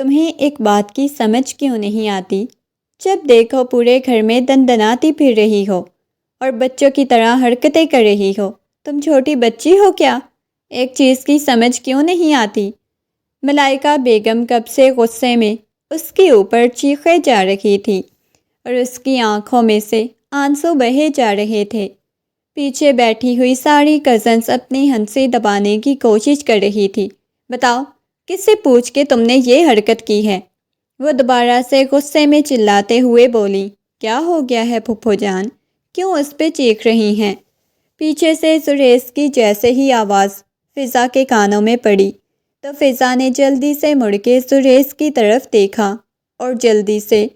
تمہیں ایک بات کی سمجھ کیوں نہیں آتی؟ جب دیکھو پورے گھر میں دندناتی پھر رہی ہو اور بچوں کی طرح حرکتیں کر رہی ہو۔ تم چھوٹی بچی ہو کیا؟ ایک چیز کی سمجھ کیوں نہیں آتی؟ ملائکہ بیگم کب سے غصے میں اس کے اوپر چیخے جا رہی تھی اور اس کی آنکھوں میں سے آنسو بہے جا رہے تھے۔ پیچھے بیٹھی ہوئی ساری کزنس اپنی ہنسی دبانے کی کوشش کر رہی تھی۔ بتاؤ، کس سے پوچھ کے تم نے یہ حرکت کی ہے؟ وہ دوبارہ سے غصے میں چلاتے ہوئے بولی۔ کیا ہو گیا ہے پھپھو جان؟ کیوں اس پہ چیخ رہی ہیں؟ پیچھے سے زریز کی جیسے ہی آواز فضا کے کانوں میں پڑی تو فضا نے جلدی سے مڑ کے زریز کی طرف دیکھا اور جلدی سے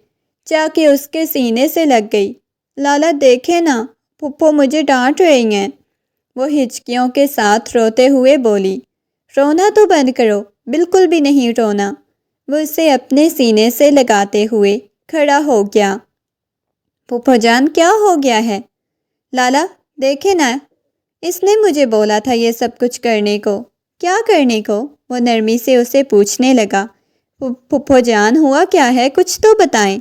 جا کے اس کے سینے سے لگ گئی۔ لالا دیکھے نا، پھپھو مجھے ڈانٹ رہی ہیں۔ وہ ہچکیوں کے ساتھ روتے ہوئے بولی۔ رونا تو بند کرو، بالکل بھی نہیں رونا۔ وہ اسے اپنے سینے سے لگاتے ہوئے کھڑا ہو گیا۔ پھپھو جان کیا ہو گیا ہے؟ لالا دیکھے نا، اس نے مجھے بولا تھا یہ سب کچھ کرنے کو۔ کیا کرنے کو؟ وہ نرمی سے اسے پوچھنے لگا۔ پھپھو جان ہوا کیا ہے، کچھ تو بتائیں۔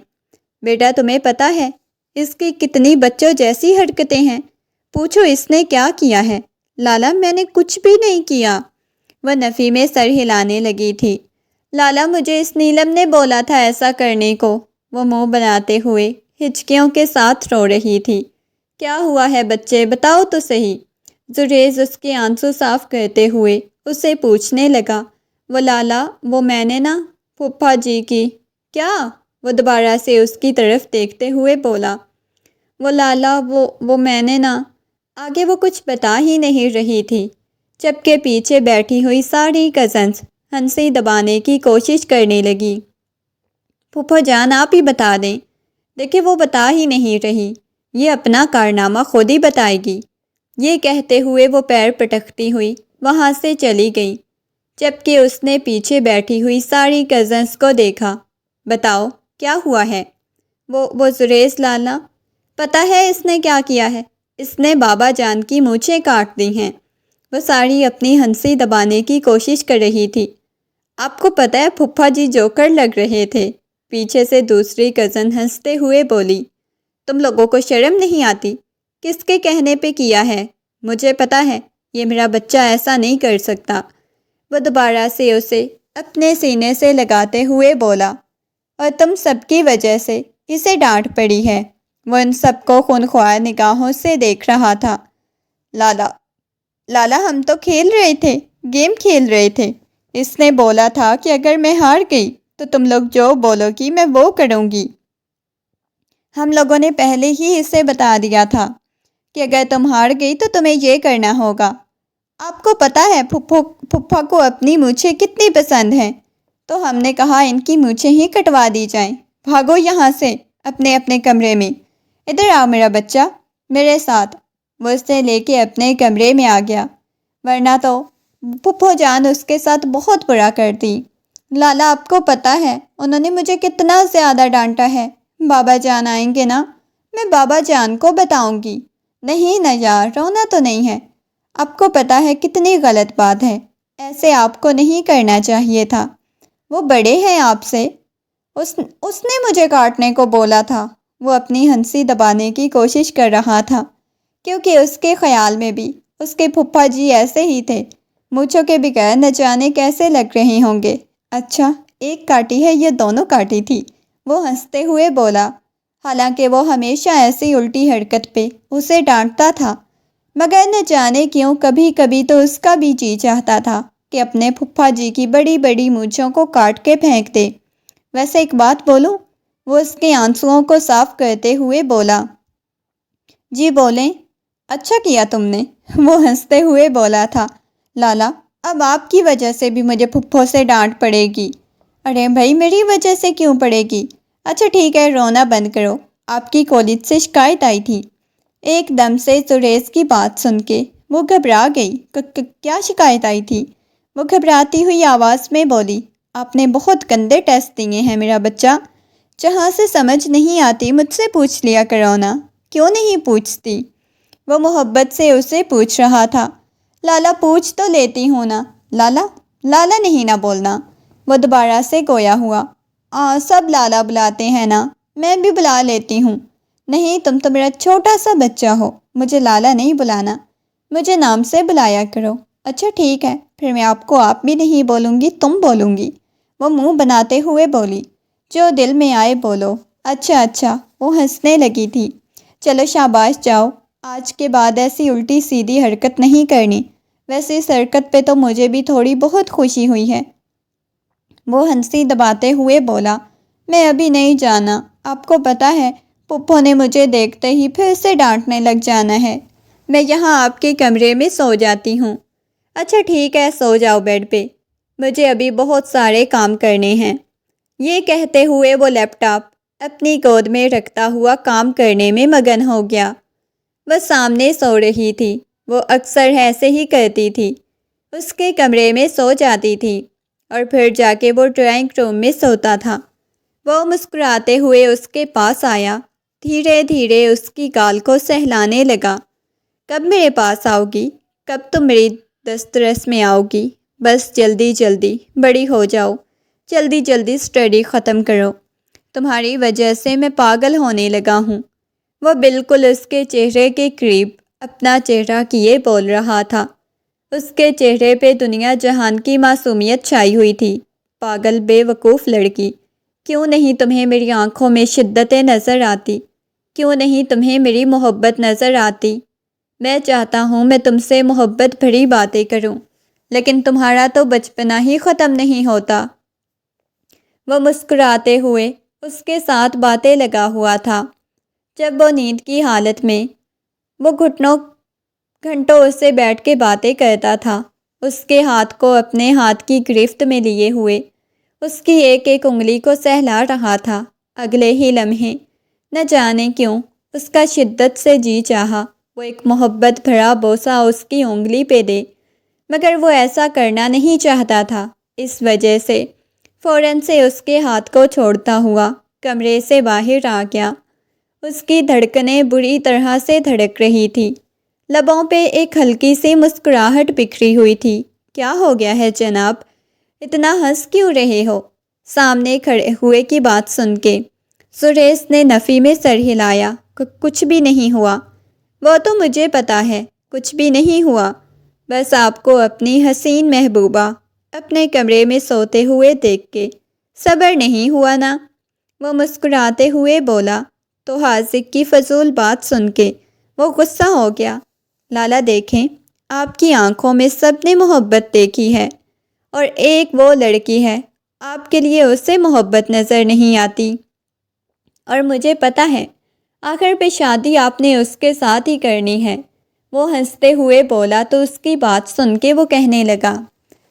بیٹا تمہیں پتہ ہے اس کی کتنی بچوں جیسی حرکتیں ہیں، پوچھو اس نے کیا کیا ہے۔ لالا میں نے کچھ بھی نہیں کیا۔ وہ نفی میں سر ہلانے لگی تھی۔ لالا مجھے اس نیلم نے بولا تھا ایسا کرنے کو۔ وہ منہ بناتے ہوئے ہچکیوں کے ساتھ رو رہی تھی۔ کیا ہوا ہے بچے، بتاؤ تو صحیح۔ زریز اس کے آنسو صاف کرتے ہوئے اسے پوچھنے لگا۔ وہ لالا وہ میں نے نا پھپھا جی کی۔ کیا؟ وہ دوبارہ سے اس کی طرف دیکھتے ہوئے بولا۔ وہ لالا وہ میں نے نا۔ آگے وہ کچھ بتا ہی نہیں رہی تھی جبکہ پیچھے بیٹھی ہوئی ساری کزنس ہنسی دبانے کی کوشش کرنے لگی۔ پھپھو جان آپ ہی بتا دیں۔ دیکھیں وہ بتا ہی نہیں رہی، یہ اپنا کارنامہ خود ہی بتائے گی۔ یہ کہتے ہوئے وہ پیر پٹکتی ہوئی وہاں سے چلی گئی جبکہ اس نے پیچھے بیٹھی ہوئی ساری کزنس کو دیکھا۔ بتاؤ کیا ہوا ہے؟ وہ زریز لالا، پتہ ہے اس نے کیا کیا ہے؟ اس نے بابا جان کی مونچھیں کاٹ دی ہیں۔ وہ ساری اپنی ہنسی دبانے کی کوشش کر رہی تھی۔ آپ کو پتہ ہے پھپھا جی جوکر لگ رہے تھے۔ پیچھے سے دوسری کزن ہنستے ہوئے بولی۔ تم لوگوں کو شرم نہیں آتی؟ کس کے کہنے پہ کیا ہے؟ مجھے پتہ ہے یہ میرا بچہ ایسا نہیں کر سکتا۔ وہ دوبارہ سے اسے اپنے سینے سے لگاتے ہوئے بولا۔ اور تم سب کی وجہ سے اسے ڈانٹ پڑی ہے۔ وہ ان سب کو خونخوار نگاہوں سے دیکھ رہا تھا۔ لالا ہم تو کھیل رہے تھے، گیم کھیل رہے تھے۔ اس نے بولا تھا کہ اگر میں ہار گئی تو تم لوگ جو بولو گی میں وہ کروں گی۔ ہم لوگوں نے پہلے ہی اسے بتا دیا تھا کہ اگر تم ہار گئی تو تمہیں یہ کرنا ہوگا۔ آپ کو پتہ ہے پھپھا کو اپنی مونچھیں کتنی پسند ہیں، تو ہم نے کہا ان کی مونچھیں ہی کٹوا دی جائیں۔ بھاگو یہاں سے اپنے اپنے کمرے میں۔ ادھر آؤ میرا بچہ، میرے ساتھ۔ وہ اسے لے کے اپنے کمرے میں آ گیا، ورنہ تو پھپھو جان اس کے ساتھ بہت برا کرتی۔ لالا آپ کو پتہ ہے انہوں نے مجھے کتنا زیادہ ڈانٹا ہے۔ بابا جان آئیں گے نا، میں بابا جان کو بتاؤں گی۔ نہیں نہ یار، رونا تو نہیں ہے۔ آپ کو پتہ ہے کتنی غلط بات ہے، ایسے آپ کو نہیں کرنا چاہیے تھا۔ وہ بڑے ہیں آپ سے۔ اس نے مجھے کاٹنے کو بولا تھا۔ وہ اپنی ہنسی دبانے کی کوشش کر رہا تھا کیونکہ اس کے خیال میں بھی اس کے پھپھا جی ایسے ہی تھے، مونچھوں کے بغیر نہ جانے کیسے لگ رہے ہوں گے۔ اچھا ایک کاٹی ہے، یہ دونوں کاٹی تھی، وہ ہنستے ہوئے بولا۔ حالانکہ وہ ہمیشہ ایسی الٹی حرکت پہ اسے ڈانٹتا تھا، مگر نہ جانے کیوں کبھی کبھی تو اس کا بھی جی چاہتا تھا کہ اپنے پھپھا جی کی بڑی بڑی مونچھوں کو کاٹ کے پھینک دے۔ ویسے ایک بات بولوں؟ وہ اس کے آنسوؤں کو صاف کرتے ہوئے بولا۔ جی بولیں۔ اچھا کیا تم نے، وہ ہنستے ہوئے بولا تھا۔ لالا اب آپ کی وجہ سے بھی مجھے پھپھو سے ڈانٹ پڑے گی۔ ارے بھائی میری وجہ سے کیوں پڑے گی؟ اچھا ٹھیک ہے، رونا بند کرو۔ آپ کی کالج سے شکایت آئی تھی۔ ایک دم سے زریز کی بات سن کے وہ گھبرا گئی۔ کیا شکایت آئی تھی؟ وہ گھبراتی ہوئی آواز میں بولی۔ آپ نے بہت گندے ٹیسٹ دیے ہیں میرا بچہ، جہاں سے سمجھ نہیں آتی مجھ سے پوچھ لیا کرو نا۔ کیوں نہیں پوچھتی؟ وہ محبت سے اسے پوچھ رہا تھا۔ لالا پوچھ تو لیتی ہوں نا۔ لالا نہیں نہ بولنا۔ وہ دوبارہ سے گویا ہوا۔ سب لالا بلاتے ہیں نا، میں بھی بلا لیتی ہوں۔ نہیں، تم تو میرا چھوٹا سا بچہ ہو، مجھے لالا نہیں بلانا، مجھے نام سے بلایا کرو۔ اچھا ٹھیک ہے، پھر میں آپ کو آپ بھی نہیں بولوں گی، تم بولوں گی، وہ منہ بناتے ہوئے بولی۔ جو دل میں آئے بولو۔ اچھا اچھا، وہ ہنسنے لگی تھی۔ چلو شاباش، جاؤ، آج کے بعد ایسی الٹی سیدھی حرکت نہیں کرنی۔ ویسے اس حرکت پہ تو مجھے بھی تھوڑی بہت خوشی ہوئی ہے۔ وہ ہنسی دباتے ہوئے بولا۔ میں ابھی نہیں جانا، آپ کو پتہ ہے پپھو نے مجھے دیکھتے ہی پھر سے ڈانٹنے لگ جانا ہے۔ میں یہاں آپ کے کمرے میں سو جاتی ہوں۔ اچھا ٹھیک ہے، سو جاؤ بیڈ پہ، مجھے ابھی بہت سارے کام کرنے ہیں۔ یہ کہتے ہوئے وہ لیپ ٹاپ اپنی گود میں رکھتا ہوا کام کرنے میں مگن ہو گیا۔ وہ سامنے سو رہی تھی، وہ اکثر ایسے ہی کرتی تھی، اس کے کمرے میں سو جاتی تھی اور پھر جا کے وہ ڈرائنگ روم میں سوتا تھا۔ وہ مسکراتے ہوئے اس کے پاس آیا، دھیرے دھیرے اس کی گال کو سہلانے لگا۔ کب میرے پاس آؤ گی؟ کب تم میری دسترس میں آؤ گی؟ بس جلدی جلدی بڑی ہو جاؤ، جلدی جلدی اسٹڈی ختم کرو، تمہاری وجہ سے میں پاگل ہونے لگا ہوں۔ وہ بالکل اس کے چہرے کے قریب اپنا چہرہ کیے بول رہا تھا۔ اس کے چہرے پہ دنیا جہان کی معصومیت چھائی ہوئی تھی۔ پاگل بے وقوف لڑکی، کیوں نہیں تمہیں میری آنکھوں میں شدتیں نظر آتی؟ کیوں نہیں تمہیں میری محبت نظر آتی؟ میں چاہتا ہوں میں تم سے محبت بھری باتیں کروں، لیکن تمہارا تو بچپنا ہی ختم نہیں ہوتا۔ وہ مسکراتے ہوئے اس کے ساتھ باتیں لگا ہوا تھا۔ جب وہ نیند کی حالت میں، وہ گھنٹوں اس سے بیٹھ کے باتیں کرتا تھا، اس کے ہاتھ کو اپنے ہاتھ کی گرفت میں لیے ہوئے اس کی ایک ایک انگلی کو سہلا رہا تھا۔ اگلے ہی لمحے نہ جانے کیوں اس کا شدت سے جی چاہا وہ ایک محبت بھرا بوسہ اس کی انگلی پہ دے، مگر وہ ایسا کرنا نہیں چاہتا تھا۔ اس وجہ سے فوراً سے اس کے ہاتھ کو چھوڑتا ہوا کمرے سے باہر آ گیا۔ اس کی دھڑکنیں بری طرح سے دھڑک رہی تھی، لبوں پہ ایک ہلکی سی مسکراہٹ بکھری ہوئی تھی۔ کیا ہو گیا ہے جناب؟ اتنا ہنس کیوں رہے ہو؟ سامنے کھڑے ہوئے کی بات سن کے سریش نے نفی میں سر ہلایا۔ کچھ بھی نہیں ہوا، وہ تو مجھے پتا ہے، کچھ بھی نہیں ہوا، بس آپ کو اپنی حسین محبوبہ اپنے کمرے میں سوتے ہوئے دیکھ کے صبر نہیں ہوا نا؟ وہ مسکراتے ہوئے بولا۔ تو حاذق کی فضول بات سن کے وہ غصہ ہو گیا۔ لالا دیکھیں، آپ کی آنکھوں میں سب نے محبت دیکھی ہے، اور ایک وہ لڑکی ہے، آپ کے لیے اس سے محبت نظر نہیں آتی، اور مجھے پتہ ہے آخر پہ شادی آپ نے اس کے ساتھ ہی کرنی ہے۔ وہ ہنستے ہوئے بولا تو اس کی بات سن کے وہ کہنے لگا،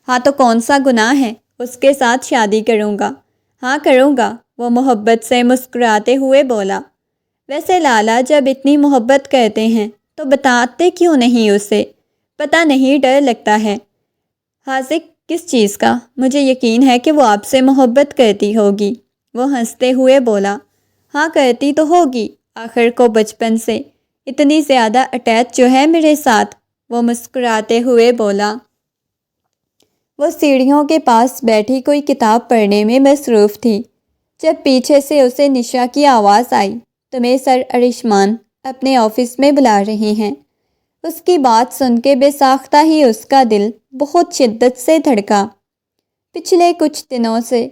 ہاں تو کون سا گناہ ہے، اس کے ساتھ شادی کروں گا، ہاں کروں گا۔ وہ محبت سے مسکراتے ہوئے بولا۔ ویسے لالا جب اتنی محبت کرتے ہیں تو بتاتے کیوں نہیں اسے؟ پتہ نہیں ڈر لگتا ہے۔ حاذق کس چیز کا؟ مجھے یقین ہے کہ وہ آپ سے محبت کرتی ہوگی۔ وہ ہنستے ہوئے بولا۔ ہاں کرتی تو ہوگی، آخر کو بچپن سے اتنی زیادہ اٹیچ جو ہے میرے ساتھ، وہ مسکراتے ہوئے بولا۔ وہ سیڑھیوں کے پاس بیٹھی کوئی کتاب پڑھنے میں مصروف تھی، جب پیچھے سے اسے نشا کی آواز آئی، تمہیں سر ارشمان اپنے آفس میں بلا رہے ہیں۔ اس کی بات سن کے بے ساختہ ہی اس کا دل بہت شدت سے دھڑکا۔ پچھلے کچھ دنوں سے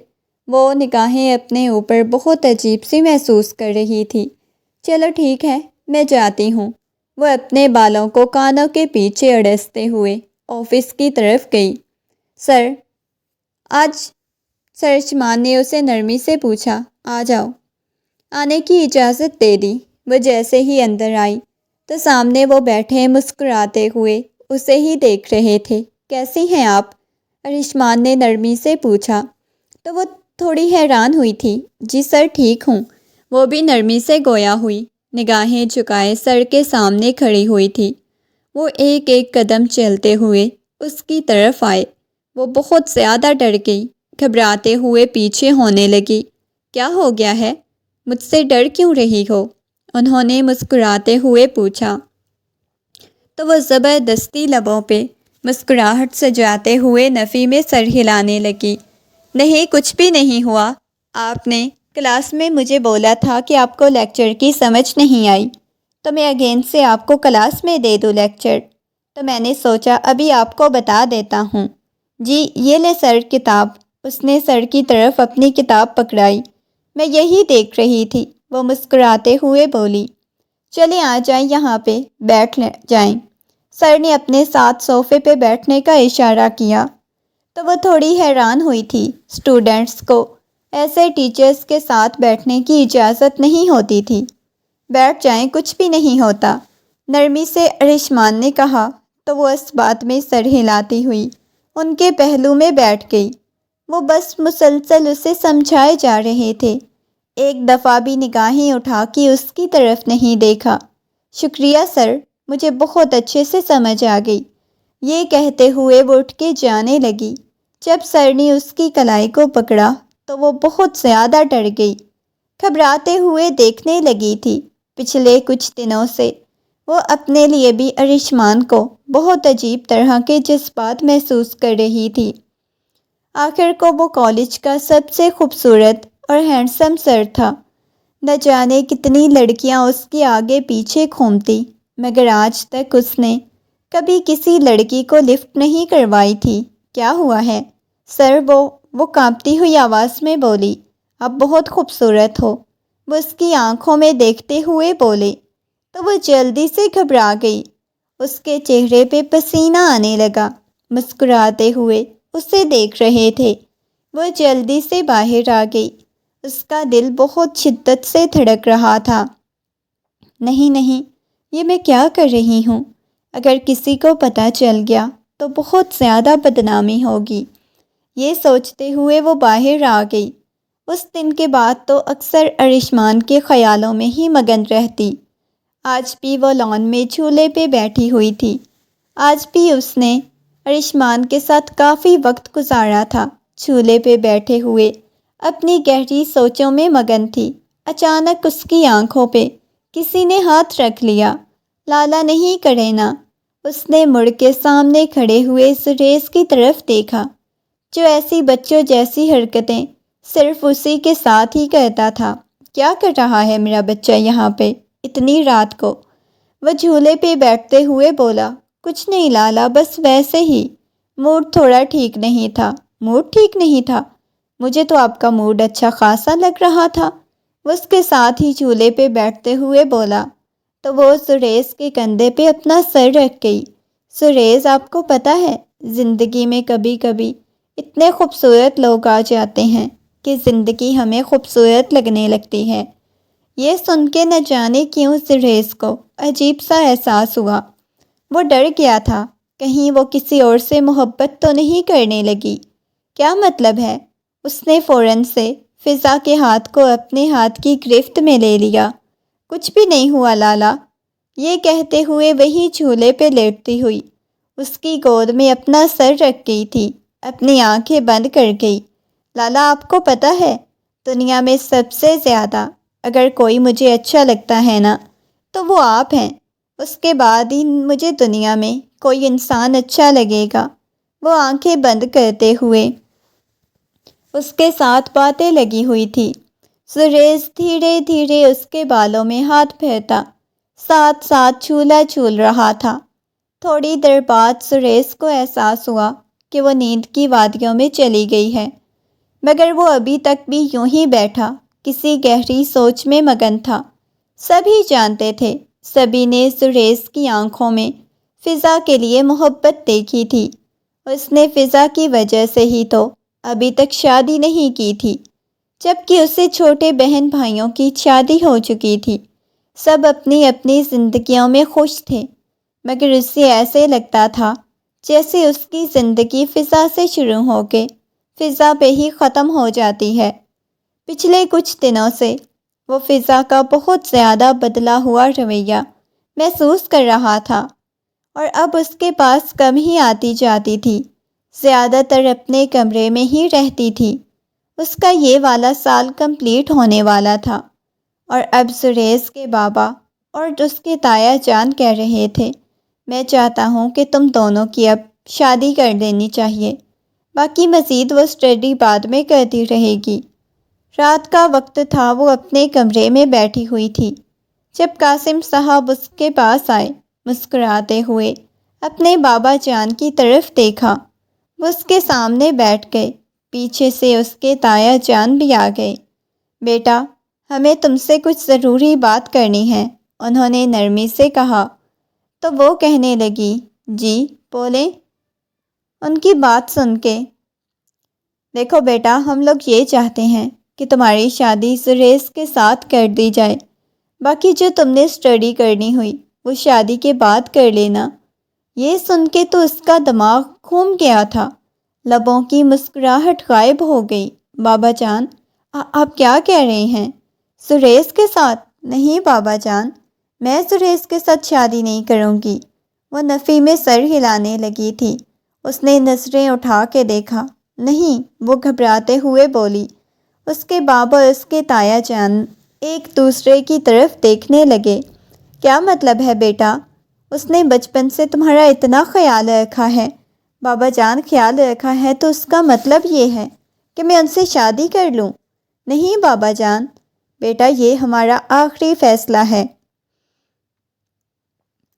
وہ نگاہیں اپنے اوپر بہت عجیب سی محسوس کر رہی تھی۔ چلو ٹھیک ہے، میں جاتی ہوں۔ وہ اپنے بالوں کو کانوں کے پیچھے اڑستے ہوئے آفس کی طرف گئی۔ سر، آج سر ارشمان نے اسے نرمی سے پوچھا۔ آ جاؤ۔ آنے کی اجازت دے دی۔ وہ جیسے ہی اندر آئی تو سامنے وہ بیٹھے مسکراتے ہوئے اسے ہی دیکھ رہے تھے۔ کیسی ہیں آپ؟ ارشمان نے نرمی سے پوچھا تو وہ تھوڑی حیران ہوئی تھی۔ جی سر، ٹھیک ہوں۔ وہ بھی نرمی سے گویا ہوئی، نگاہیں جھکائے سر کے سامنے کھڑی ہوئی تھی۔ وہ ایک ایک قدم چلتے ہوئے اس کی طرف آئے۔ وہ بہت زیادہ ڈر گئی، گھبراتے ہوئے پیچھے ہونے لگی۔ کیا ہو گیا ہے؟ مجھ سے ڈر کیوں رہی ہو؟ انہوں نے مسکراتے ہوئے پوچھا تو وہ زبردستی لبوں پہ مسکراہٹ سجاتے ہوئے نفی میں سر ہلانے لگی۔ نہیں، کچھ بھی نہیں ہوا۔ آپ نے کلاس میں مجھے بولا تھا کہ آپ کو لیکچر کی سمجھ نہیں آئی، تو میں اگین سے آپ کو کلاس میں دے دوں لیکچر، تو میں نے سوچا ابھی آپ کو بتا دیتا ہوں۔ جی یہ لے سر کتاب۔ اس نے سر کی طرف اپنی کتاب پکڑائی۔ میں یہی دیکھ رہی تھی، وہ مسکراتے ہوئے بولی۔ چلیں آ جائیں، یہاں پہ بیٹھ جائیں۔ سر نے اپنے ساتھ صوفے پہ بیٹھنے کا اشارہ کیا تو وہ تھوڑی حیران ہوئی تھی۔ اسٹوڈنٹس کو ایسے ٹیچرز کے ساتھ بیٹھنے کی اجازت نہیں ہوتی تھی۔ بیٹھ جائیں، کچھ بھی نہیں ہوتا، نرمی سے ارشمان نے کہا، تو وہ اس بات میں سر ہلاتی ہوئی ان کے پہلو میں بیٹھ گئی۔ وہ بس مسلسل اسے سمجھائے جا رہے تھے، ایک دفعہ بھی نگاہیں اٹھا کے اس کی طرف نہیں دیکھا۔ شکریہ سر، مجھے بہت اچھے سے سمجھ آ گئی، یہ کہتے ہوئے وہ اٹھ کے جانے لگی۔ جب سر نے اس کی کلائی کو پکڑا تو وہ بہت زیادہ ڈر گئی، گھبراتے ہوئے دیکھنے لگی تھی۔ پچھلے کچھ دنوں سے وہ اپنے لیے بھی ارشمان کو بہت عجیب طرح کے جذبات محسوس کر رہی تھی۔ آخر کو وہ کالج کا سب سے خوبصورت اور ہینڈسم سر تھا۔ نہ جانے کتنی لڑکیاں اس کے آگے پیچھے گھومتی، مگر آج تک اس نے کبھی کسی لڑکی کو لفٹ نہیں کروائی تھی۔ کیا ہوا ہے سر؟ وہ کانپتی ہوئی آواز میں بولی۔ آپ بہت خوبصورت ہو، وہ اس کی آنکھوں میں دیکھتے ہوئے بولے، تو وہ جلدی سے گھبرا گئی۔ اس کے چہرے پہ پسینہ آنے لگا۔ مسکراتے ہوئے اسے دیکھ رہے تھے، وہ جلدی سے باہر آ گئی۔ اس کا دل بہت شدت سے دھڑک رہا تھا۔ نہیں نہیں، یہ میں کیا کر رہی ہوں؟ اگر کسی کو پتہ چل گیا تو بہت زیادہ بدنامی ہوگی، یہ سوچتے ہوئے وہ باہر آ گئی۔ اس دن کے بعد تو اکثر ارشمان کے خیالوں میں ہی مگن رہتی۔ آج بھی وہ لان میں جھولے پہ بیٹھی ہوئی تھی۔ آج بھی اس نے ارشمان کے ساتھ کافی وقت گزارا تھا، جھولے پہ بیٹھے ہوئے اپنی گہری سوچوں میں مگن تھی۔ اچانک اس کی آنکھوں پہ کسی نے ہاتھ رکھ لیا۔ لالا نہیں کرینا۔ اس نے مڑ کے سامنے کھڑے ہوئے سریش کی طرف دیکھا، جو ایسی بچوں جیسی حرکتیں صرف اسی کے ساتھ ہی کرتا تھا۔ کیا کر رہا ہے میرا بچہ یہاں پہ اتنی رات کو؟ وہ جھولے پہ بیٹھتے ہوئے بولا۔ کچھ نہیں لالا، بس ویسے ہی، موڈ تھوڑا ٹھیک نہیں تھا۔ موڈ ٹھیک نہیں تھا؟ مجھے تو آپ کا موڈ اچھا خاصا لگ رہا تھا، وہ اس کے ساتھ ہی جھولے پہ بیٹھتے ہوئے بولا، تو وہ سریش کے کندھے پہ اپنا سر رکھ گئی۔ سریش، آپ کو پتہ ہے زندگی میں کبھی کبھی اتنے خوبصورت لوگ آ جاتے ہیں کہ زندگی ہمیں خوبصورت لگنے لگتی ہے۔ یہ سن کے نہ جانے کیوں سریش کو عجیب سا احساس ہوا۔ وہ ڈر گیا تھا، کہیں وہ کسی اور سے محبت تو نہیں کرنے لگی۔ کیا مطلب ہے؟ اس نے فوراً سے فضا کے ہاتھ کو اپنے ہاتھ کی گرفت میں لے لیا۔ کچھ بھی نہیں ہوا لالا، یہ کہتے ہوئے وہی جھولے پہ لیٹتی ہوئی اس کی گود میں اپنا سر رکھ گئی تھی، اپنی آنکھیں بند کر گئی۔ لالا، آپ کو پتہ ہے دنیا میں سب سے زیادہ اگر کوئی مجھے اچھا لگتا ہے نا تو وہ آپ ہیں، اس کے بعد ہی مجھے دنیا میں کوئی انسان اچھا لگے گا۔ وہ آنکھیں بند کرتے ہوئے اس کے ساتھ باتیں لگی ہوئی تھی۔ سریش دھیرے دھیرے اس کے بالوں میں ہاتھ پھیرتا، ساتھ ساتھ جھولا جھول رہا تھا۔ تھوڑی دیر بعد سریش کو احساس ہوا کہ وہ نیند کی وادیوں میں چلی گئی ہے، مگر وہ ابھی تک بھی یوں ہی بیٹھا کسی گہری سوچ میں مگن تھا۔ سبھی جانتے تھے، سبھی نے سریش کی آنکھوں میں فضا کے لیے محبت دیکھی تھی۔ اس نے فضا کی وجہ سے ہی تو ابھی تک شادی نہیں کی تھی، جبکہ اسے چھوٹے بہن بھائیوں کی شادی ہو چکی تھی۔ سب اپنی اپنی زندگیوں میں خوش تھے، مگر اسے ایسے لگتا تھا جیسے اس کی زندگی فضا سے شروع ہو کے فضا پہ ہی ختم ہو جاتی ہے۔ پچھلے کچھ دنوں سے وہ فضا کا بہت زیادہ بدلا ہوا رویہ محسوس کر رہا تھا، اور اب اس کے پاس کم ہی آتی جاتی تھی، زیادہ تر اپنے کمرے میں ہی رہتی تھی۔ اس کا یہ والا سال کمپلیٹ ہونے والا تھا، اور اب سریش کے بابا اور اس کے تایا جان کہہ رہے تھے، میں چاہتا ہوں کہ تم دونوں کی اب شادی کر دینی چاہیے۔ باقی مزید وہ اسٹڈی بعد میں کرتی رہے گی۔ رات کا وقت تھا، وہ اپنے کمرے میں بیٹھی ہوئی تھی جب قاسم صاحب اس کے پاس آئے۔ مسکراتے ہوئے اپنے بابا جان کی طرف دیکھا، وہ اس کے سامنے بیٹھ گئے۔ پیچھے سے اس کے تایا جان بھی آ گئے۔ بیٹا، ہمیں تم سے کچھ ضروری بات کرنی ہے، انہوں نے نرمی سے کہا۔ تو وہ کہنے لگی، جی بولیں۔ ان کی بات سن کے، دیکھو بیٹا، ہم لوگ یہ چاہتے ہیں کہ تمہاری شادی سریش کے ساتھ کر دی جائے۔ باقی جو تم نے اسٹڈی کرنی ہوئی وہ شادی کے بعد کر لینا۔ یہ سن کے تو اس کا دماغ گھوم گیا تھا، لبوں کی مسکراہٹ غائب ہو گئی۔ بابا جان، آپ کیا کہہ رہے ہیں؟ سریش کے ساتھ؟ نہیں بابا جان، میں سریش کے ساتھ شادی نہیں کروں گی۔ وہ نفی میں سر ہلانے لگی تھی۔ اس نے نظریں اٹھا کے دیکھا۔ نہیں، وہ گھبراتے ہوئے بولی۔ اس کے بابا اور اس کے تایا جان ایک دوسرے کی طرف دیکھنے لگے۔ کیا مطلب ہے بیٹا؟ اس نے بچپن سے تمہارا اتنا خیال رکھا ہے۔ بابا جان، خیال رکھا ہے تو اس کا مطلب یہ ہے کہ میں ان سے شادی کر لوں؟ نہیں بابا جان، بیٹا یہ ہمارا آخری فیصلہ ہے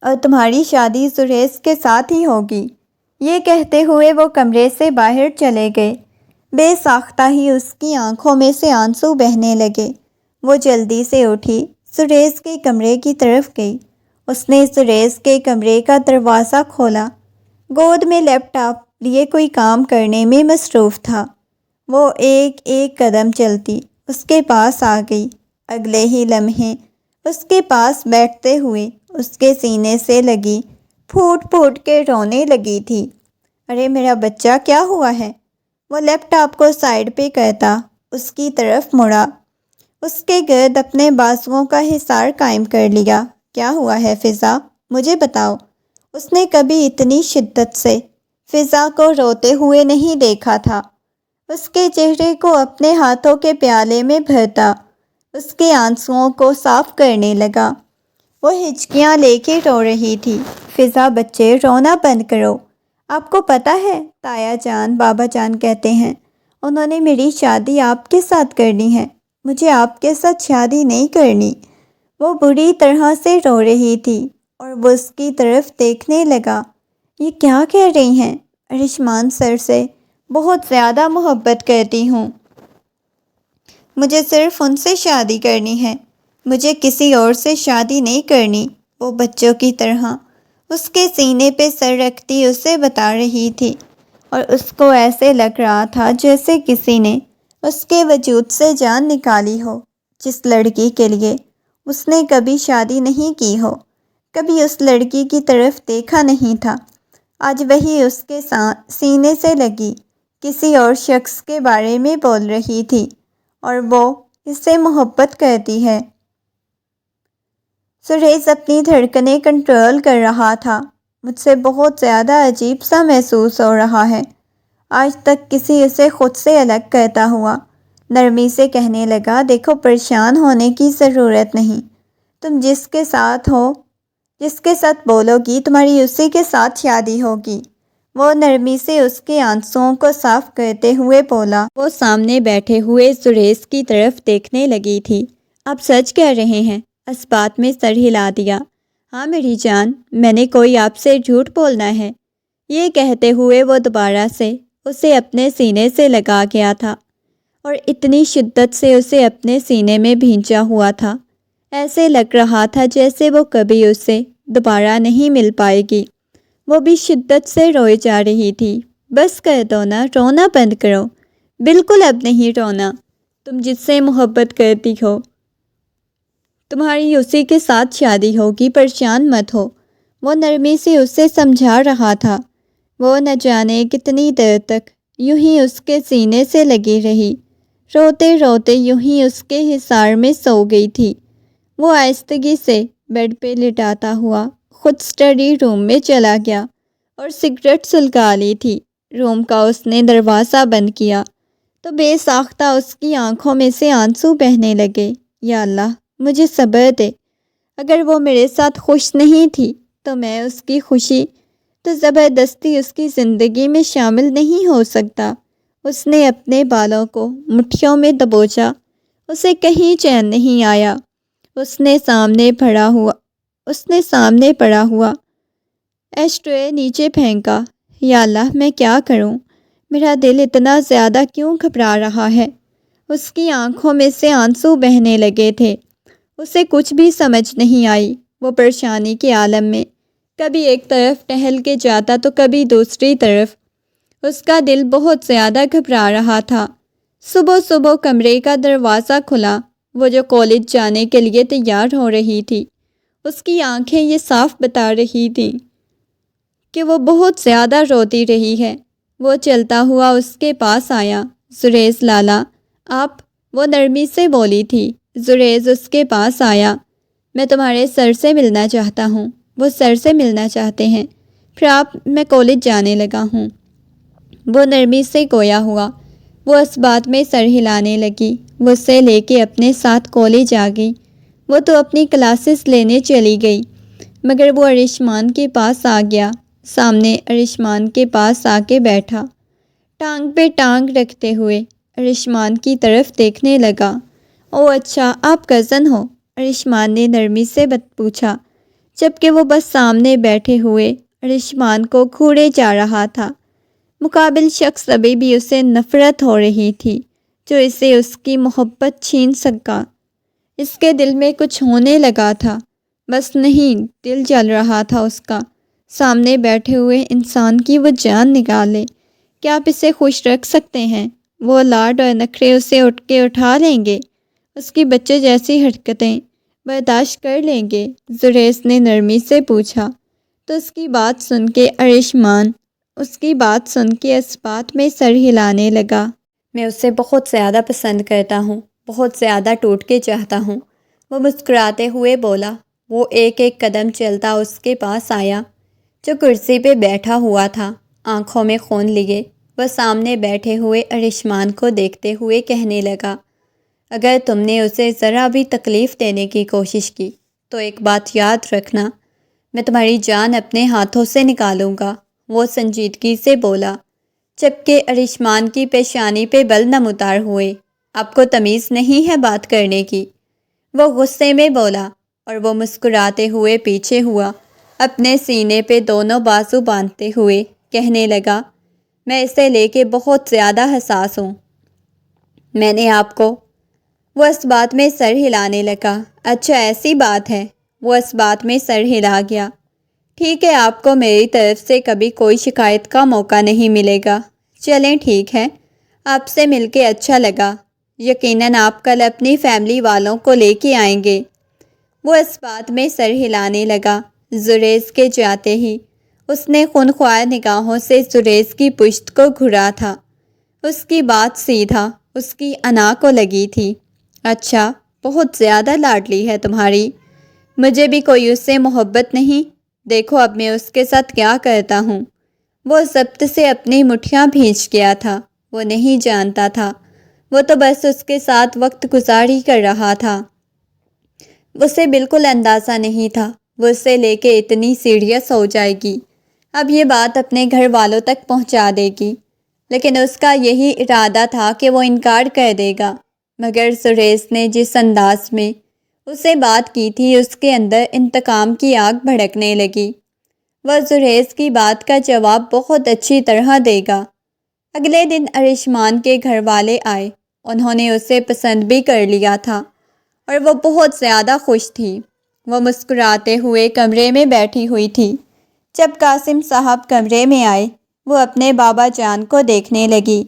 اور تمہاری شادی سریش کے ساتھ ہی ہوگی۔ یہ کہتے ہوئے وہ کمرے سے باہر چلے گئے۔ بے ساختہ ہی اس کی آنکھوں میں سے آنسو بہنے لگے۔ وہ جلدی سے اٹھی، سریش کے کمرے کی طرف گئی۔ اس نے سریش کے کمرے کا دروازہ کھولا۔ گود میں لیپ ٹاپ لیے کوئی کام کرنے میں مصروف تھا۔ وہ ایک ایک قدم چلتی اس کے پاس آ گئی۔ اگلے ہی لمحے اس کے پاس بیٹھتے ہوئے اس کے سینے سے لگی، پھوٹ پھوٹ کے رونے لگی تھی۔ ارے میرا بچہ، کیا ہوا ہے؟ وہ لیپ ٹاپ کو سائیڈ پہ کرتا اس کی طرف مڑا، اس کے گرد اپنے بازوؤں کا حصار قائم کر لیا۔ کیا ہوا ہے فضا؟ مجھے بتاؤ۔ اس نے کبھی اتنی شدت سے فضا کو روتے ہوئے نہیں دیکھا تھا۔ اس کے چہرے کو اپنے ہاتھوں کے پیالے میں بھرتا اس کے آنسوؤں کو صاف کرنے لگا۔ وہ ہچکیاں لے کے رو رہی تھی۔ فضا، بچے، رونا بند کرو۔ آپ کو پتہ ہے تایا جان، بابا جان کہتے ہیں انہوں نے میری شادی آپ کے ساتھ کرنی ہے، مجھے آپ کے ساتھ شادی نہیں کرنی۔ وہ بری طرح سے رو رہی تھی اور وہ اس کی طرف دیکھنے لگا۔ یہ کیا کہہ رہی ہیں؟ ارشمان سر سے بہت زیادہ محبت کرتی ہوں، مجھے صرف ان سے شادی کرنی ہے، مجھے کسی اور سے شادی نہیں کرنی۔ وہ بچوں کی طرح اس کے سینے پہ سر رکھتی اسے بتا رہی تھی، اور اس کو ایسے لگ رہا تھا جیسے کسی نے اس کے وجود سے جان نکالی ہو۔ جس لڑکی کے لیے اس نے کبھی شادی نہیں کی ہو، کبھی اس لڑکی کی طرف دیکھا نہیں تھا، آج وہی اس کے سینے سے لگی کسی اور شخص کے بارے میں بول رہی تھی، اور وہ اس سے محبت کرتی ہے۔ سریش اپنی دھڑکنیں کنٹرول کر رہا تھا۔ مجھ سے بہت زیادہ عجیب سا محسوس ہو رہا ہے۔ آج تک کسی اسے خود سے الگ کرتا ہوا نرمی سے کہنے لگا، دیکھو پریشان ہونے کی ضرورت نہیں، تم جس کے ساتھ ہو، جس کے ساتھ بولو گی تمہاری اسی کے ساتھ شادی ہوگی۔ وہ نرمی سے اس کے آنسوؤں کو صاف کرتے ہوئے بولا۔ وہ سامنے بیٹھے ہوئے سریش کی طرف دیکھنے لگی تھی۔ آپ سچ کہہ رہے ہیں؟ اس بات میں سر ہلا دیا۔ ہاں میری جان، میں نے کوئی آپ سے جھوٹ بولنا ہے؟ یہ کہتے ہوئے وہ دوبارہ سے اسے اپنے سینے سے لگا گیا تھا اور اتنی شدت سے اسے اپنے سینے میں بھینچا ہوا تھا، ایسے لگ رہا تھا جیسے وہ کبھی اس سے دوبارہ نہیں مل پائے گی۔ وہ بھی شدت سے روئے جا رہی تھی۔ بس کر دو نا، رونا بند کرو، بالکل اب نہیں رونا، تم جس سے محبت کرتی ہو تمہاری اسی کے ساتھ شادی ہوگی، پریشان مت ہو۔ وہ نرمی سے اسے سمجھا رہا تھا۔ وہ نہ جانے کتنی دیر تک یوں ہی اس کے سینے سے لگی رہی، روتے روتے یوں ہی اس کے حصار میں سو گئی تھی۔ وہ آہستگی سے بیڈ پہ لٹاتا ہوا خود اسٹڈی روم میں چلا گیا اور سگریٹ سلگا لی تھی۔ روم کا اس نے دروازہ بند کیا تو بے ساختہ اس کی آنکھوں میں سے آنسو بہنے لگے۔ یا اللہ، مجھے صبر دے، اگر وہ میرے ساتھ خوش نہیں تھی تو میں اس کی خوشی تو زبردستی اس کی زندگی میں شامل نہیں ہو سکتا۔ اس نے اپنے بالوں کو مٹھیوں میں دبوچا، اسے کہیں چین نہیں آیا۔ اس نے سامنے پڑا ہوا ایش ٹرے نیچے پھینکا۔ یا اللہ، میں کیا کروں؟ میرا دل اتنا زیادہ کیوں گھبرا رہا ہے؟ اس کی آنکھوں میں سے آنسو بہنے لگے تھے۔ اسے کچھ بھی سمجھ نہیں آئی۔ وہ پریشانی کے عالم میں کبھی ایک طرف ٹہل کے جاتا تو کبھی دوسری طرف۔ اس کا دل بہت زیادہ گھبرا رہا تھا۔ صبح صبح کمرے کا دروازہ کھلا۔ وہ جو کالج جانے کے لیے تیار ہو رہی تھی، اس کی آنکھیں یہ صاف بتا رہی تھیں کہ وہ بہت زیادہ روتی رہی ہے۔ وہ چلتا ہوا اس کے پاس آیا۔ زریز لالا، آپ؟ وہ نرمی سے بولی تھی۔ زریز اس کے پاس آیا۔ میں تمہارے سر سے ملنا چاہتا ہوں۔ وہ سر سے ملنا چاہتے ہیں؟ پھر آپ؟ میں کالج جانے لگا ہوں۔ وہ نرمی سے گویا ہوا۔ وہ اس بات میں سر ہلانے لگی۔ وہ اسے لے کے اپنے ساتھ کالج آ گئی۔ وہ تو اپنی کلاسز لینے چلی گئی، مگر وہ ارشمان کے پاس آ گیا۔ سامنے ارشمان کے پاس آ کے بیٹھا، ٹانگ پہ ٹانگ رکھتے ہوئے ارشمان کی طرف دیکھنے لگا۔ او اچھا، آپ کزن ہو؟ ارشمان نے نرمی سے پوچھا، جبکہ وہ بس سامنے بیٹھے ہوئے ارشمان کو گھورے جا رہا تھا۔ مقابل شخص ابھی بھی اسے نفرت ہو رہی تھی، جو اسے اس کی محبت چھین سکا۔ اس کے دل میں کچھ ہونے لگا تھا، بس نہیں، دل جل رہا تھا اس کا۔ سامنے بیٹھے ہوئے انسان کی وہ جان نکالے، کیا آپ اسے خوش رکھ سکتے ہیں؟ وہ لاڈ اور نخرے اسے اٹھ کے اٹھا لیں گے؟ اس کی بچے جیسی حرکتیں برداشت کر لیں گے؟ زریز نے نرمی سے پوچھا۔ تو اس کی بات سن کے ارشمان اس بات میں سر ہلانے لگا۔ میں اسے بہت زیادہ پسند کرتا ہوں، بہت زیادہ ٹوٹ کے چاہتا ہوں، وہ مسکراتے ہوئے بولا۔ وہ ایک ایک قدم چلتا اس کے پاس آیا جو کرسی پہ بیٹھا ہوا تھا، آنکھوں میں خون لیے۔ وہ سامنے بیٹھے ہوئے ارشمان کو دیکھتے ہوئے کہنے لگا، اگر تم نے اسے ذرا بھی تکلیف دینے کی کوشش کی تو ایک بات یاد رکھنا، میں تمہاری جان اپنے ہاتھوں سے نکالوں گا۔ وہ سنجیدگی سے بولا، جبکہ ارشمان کی پیشانی پہ بل نم اتار ہوئے۔ آپ کو تمیز نہیں ہے بات کرنے کی؟ وہ غصے میں بولا، اور وہ مسکراتے ہوئے پیچھے ہوا، اپنے سینے پہ دونوں بازو باندھتے ہوئے کہنے لگا، میں اسے لے کے بہت زیادہ حساس ہوں۔ میں نے آپ کو… وہ اس بات میں سر ہلانے لگا۔ اچھا ایسی بات ہے؟ وہ اس بات میں سر ہلا گیا۔ ٹھیک ہے، آپ کو میری طرف سے کبھی کوئی شکایت کا موقع نہیں ملے گا۔ چلیں ٹھیک ہے، آپ سے مل کے اچھا لگا۔ یقیناً آپ کل اپنی فیملی والوں کو لے کے آئیں گے۔ وہ اس بات میں سر ہلانے لگا۔ زریز کے جاتے ہی اس نے خونخوار نگاہوں سے زریز کی پشت کو گھورا تھا۔ اس کی بات سیدھا اس کی انا کو لگی تھی۔ اچھا، بہت زیادہ لاڈلی ہے تمہاری۔ مجھے بھی کوئی اس سے محبت نہیں؟ دیکھو اب میں اس کے ساتھ کیا کرتا ہوں۔ وہ ضبط سے اپنی مٹھیاں بھینچ گیا تھا۔ وہ نہیں جانتا تھا، وہ تو بس اس کے ساتھ وقت گزاری کر رہا تھا۔ اسے بالکل اندازہ نہیں تھا وہ اسے لے کے اتنی سیریس ہو جائے گی، اب یہ بات اپنے گھر والوں تک پہنچا دے گی۔ لیکن اس کا یہی ارادہ تھا کہ وہ انکار کر دے گا، مگر زریز نے جس انداز میں اسے بات کی تھی اس کے اندر انتقام کی آگ بھڑکنے لگی۔ وہ زریز کی بات کا جواب بہت اچھی طرح دے گا۔ اگلے دن ارشمان کے گھر والے آئے۔ انہوں نے اسے پسند بھی کر لیا تھا اور وہ بہت زیادہ خوش تھی۔ وہ مسکراتے ہوئے کمرے میں بیٹھی ہوئی تھی۔ جب قاسم صاحب کمرے میں آئے، وہ اپنے بابا جان کو دیکھنے لگی۔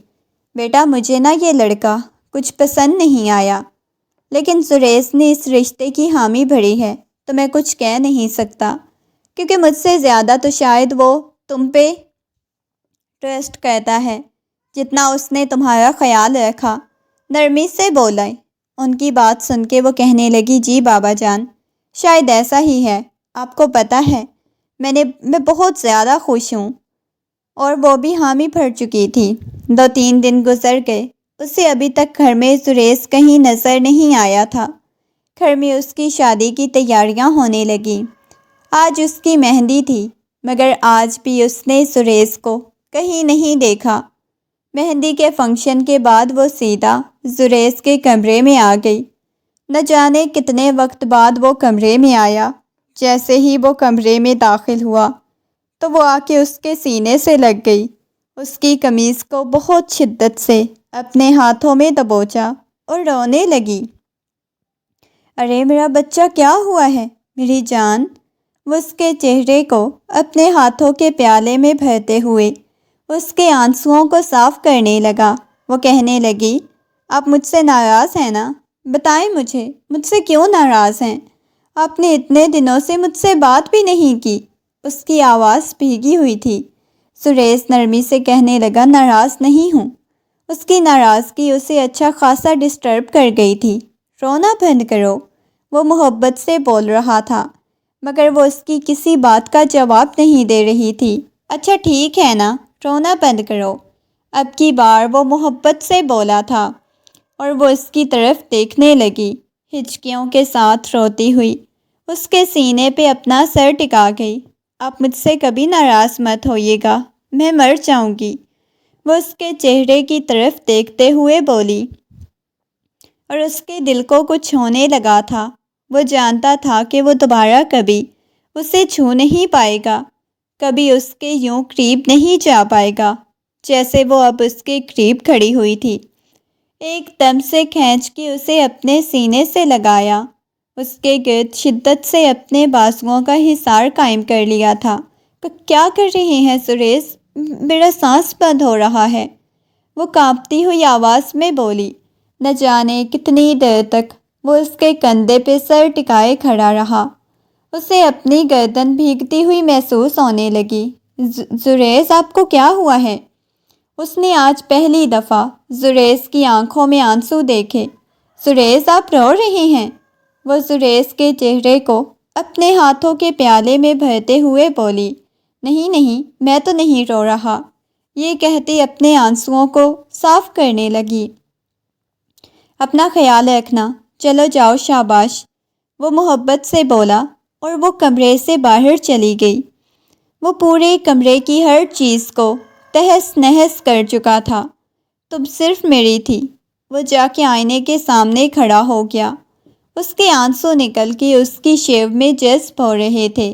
بیٹا، مجھے نا یہ لڑکا کچھ پسند نہیں آیا، لیکن زریز نے اس رشتے کی حامی بھری ہے تو میں کچھ کہہ نہیں سکتا، کیونکہ مجھ سے زیادہ تو شاید وہ تم پہ ٹرسٹ کرتا ہے جتنا اس نے تمہارا خیال رکھا۔ نرمی سے بولا۔ ان کی بات سن کے وہ کہنے لگی، جی بابا جان، شاید ایسا ہی ہے۔ آپ کو پتہ ہے میں بہت زیادہ خوش ہوں۔ اور وہ بھی حامی بھر چکی تھی۔ 2-3 دن گزر گئے، اسے ابھی تک گھر میں زریز کہیں نظر نہیں آیا تھا۔ گھر میں اس کی شادی کی تیاریاں ہونے لگیں۔ آج اس کی مہندی تھی۔ مگر آج بھی اس نے سریش کو کہیں نہیں دیکھا۔ مہندی کے فنکشن کے بعد وہ سیدھا سریش کے کمرے میں آ گئی۔ نہ جانے کتنے وقت بعد وہ کمرے میں آیا۔ جیسے ہی وہ کمرے میں داخل ہوا تو وہ آ کے اس کے سینے سے لگ گئی، اس کی قمیض کو بہت شدت سے اپنے ہاتھوں میں دبوچا اور رونے لگی۔ ارے میرا بچہ کیا ہوا ہے میری جان؟ وہ اس کے چہرے کو اپنے ہاتھوں کے پیالے میں بھرتے ہوئے اس کے آنسوؤں کو صاف کرنے لگا۔ وہ کہنے لگی، آپ مجھ سے ناراض ہیں نا؟ بتائیں مجھ سے کیوں ناراض ہیں؟ آپ نے اتنے دنوں سے مجھ سے بات بھی نہیں کی۔ اس کی آواز بھیگی ہوئی تھی۔ سریش نرمی سے کہنے لگا، ناراض نہیں ہوں۔ اس کی ناراضگی اسے اچھا خاصا ڈسٹرب کر گئی تھی۔ رونا بند کرو، وہ محبت سے بول رہا تھا، مگر وہ اس کی کسی بات کا جواب نہیں دے رہی تھی۔ اچھا ٹھیک ہے نا، رونا بند کرو۔ اب کی بار وہ محبت سے بولا تھا اور وہ اس کی طرف دیکھنے لگی، ہچکیوں کے ساتھ روتی ہوئی اس کے سینے پہ اپنا سر ٹکا گئی۔ آپ مجھ سے کبھی ناراض مت ہوئیے گا، میں مر جاؤں گی، وہ اس کے چہرے کی طرف دیکھتے ہوئے بولی، اور اس کے دل کو کچھ ہونے لگا تھا۔ وہ جانتا تھا کہ وہ دوبارہ کبھی اسے چھو نہیں پائے گا، کبھی اس کے یوں قریب نہیں جا پائے گا جیسے وہ اب اس کے قریب کھڑی ہوئی تھی۔ ایک دم سے کھینچ کے اسے اپنے سینے سے لگایا، اس کے گرد شدت سے اپنے بازوؤں کا حصار قائم کر لیا تھا۔ کیا کر رہے ہیں سریش؟ میرا سانس بند ہو رہا ہے، وہ کانپتی ہوئی آواز میں بولی۔ نہ جانے کتنی دیر تک وہ اس کے کندھے پہ سر ٹکائے کھڑا رہا۔ اسے اپنی گردن بھیگتی ہوئی محسوس ہونے لگی۔ سریش، آپ کو کیا ہوا ہے؟ اس نے آج پہلی دفعہ سریش کی آنکھوں میں آنسو دیکھے۔ سریش، آپ رو رہے ہیں؟ وہ سریش کے چہرے کو اپنے ہاتھوں کے پیالے میں بھرتے ہوئے بولی۔ نہیں، میں تو نہیں رو رہا، یہ کہتے اپنے آنسوؤں کو صاف کرنے لگی۔ اپنا خیال رکھنا، چلو جاؤ، شاباش، وہ محبت سے بولا اور وہ کمرے سے باہر چلی گئی۔ وہ پورے کمرے کی ہر چیز کو تہس نہس کر چکا تھا۔ تم صرف میری تھی۔ وہ جا کے آئینے کے سامنے کھڑا ہو گیا۔ اس کے آنسو نکل کے اس کی شیو میں جذب ہو رہے تھے۔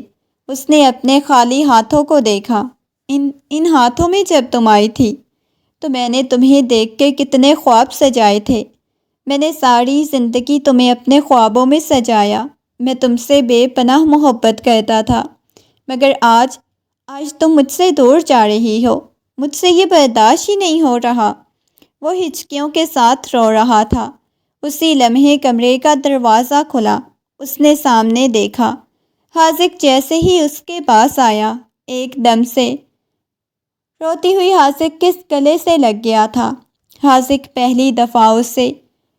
اس نے اپنے خالی ہاتھوں کو دیکھا۔ ان ہاتھوں میں جب تم آئی تھی تو میں نے تمہیں دیکھ کے کتنے خواب سجائے تھے۔ میں نے ساری زندگی تمہیں اپنے خوابوں میں سجایا۔ میں تم سے بے پناہ محبت کرتا تھا، مگر آج تم مجھ سے دور جا رہی ہو۔ مجھ سے یہ برداشت ہی نہیں ہو رہا۔ وہ ہچکیوں کے ساتھ رو رہا تھا۔ اسی لمحے کمرے کا دروازہ کھلا۔ اس نے سامنے دیکھا، حاذق جیسے ہی اس کے پاس آیا، ایک دم سے روتی ہوئی حاذق کے گلے سے لگ گیا تھا۔ حاذق پہلی دفعہ اسے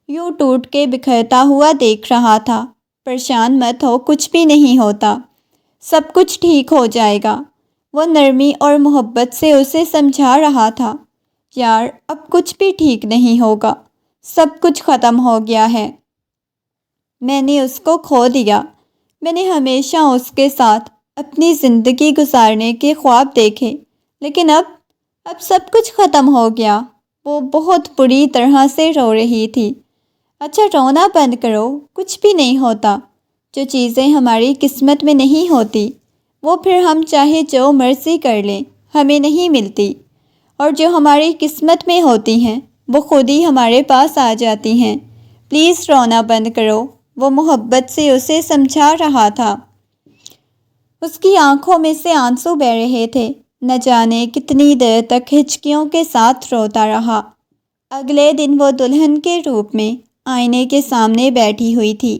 یوں ٹوٹ کے بکھرتا ہوا دیکھ رہا تھا۔ پریشان مت ہو، کچھ بھی نہیں ہوتا، سب کچھ ٹھیک ہو جائے گا، وہ نرمی اور محبت سے اسے سمجھا رہا تھا۔ یار، اب کچھ بھی ٹھیک نہیں ہوگا، سب کچھ ختم ہو گیا ہے۔ میں نے اس کو کھو دیا۔ میں نے ہمیشہ اس کے ساتھ اپنی زندگی گزارنے کے خواب دیکھے، لیکن اب سب کچھ ختم ہو گیا۔ وہ بہت بری طرح سے رو رہی تھی۔ اچھا رونا بند کرو، کچھ بھی نہیں ہوتا۔ جو چیزیں ہماری قسمت میں نہیں ہوتی وہ پھر ہم چاہے جو مرضی کر لیں ہمیں نہیں ملتی، اور جو ہماری قسمت میں ہوتی ہیں وہ خود ہی ہمارے پاس آ جاتی ہیں۔ پلیز رونا بند کرو، وہ محبت سے اسے سمجھا رہا تھا۔ اس کی آنکھوں میں سے آنسو بہہ رہے تھے۔ نہ جانے کتنی دیر تک ہچکیوں کے ساتھ روتا رہا۔ اگلے دن وہ دلہن کے روپ میں آئینے کے سامنے بیٹھی ہوئی تھی۔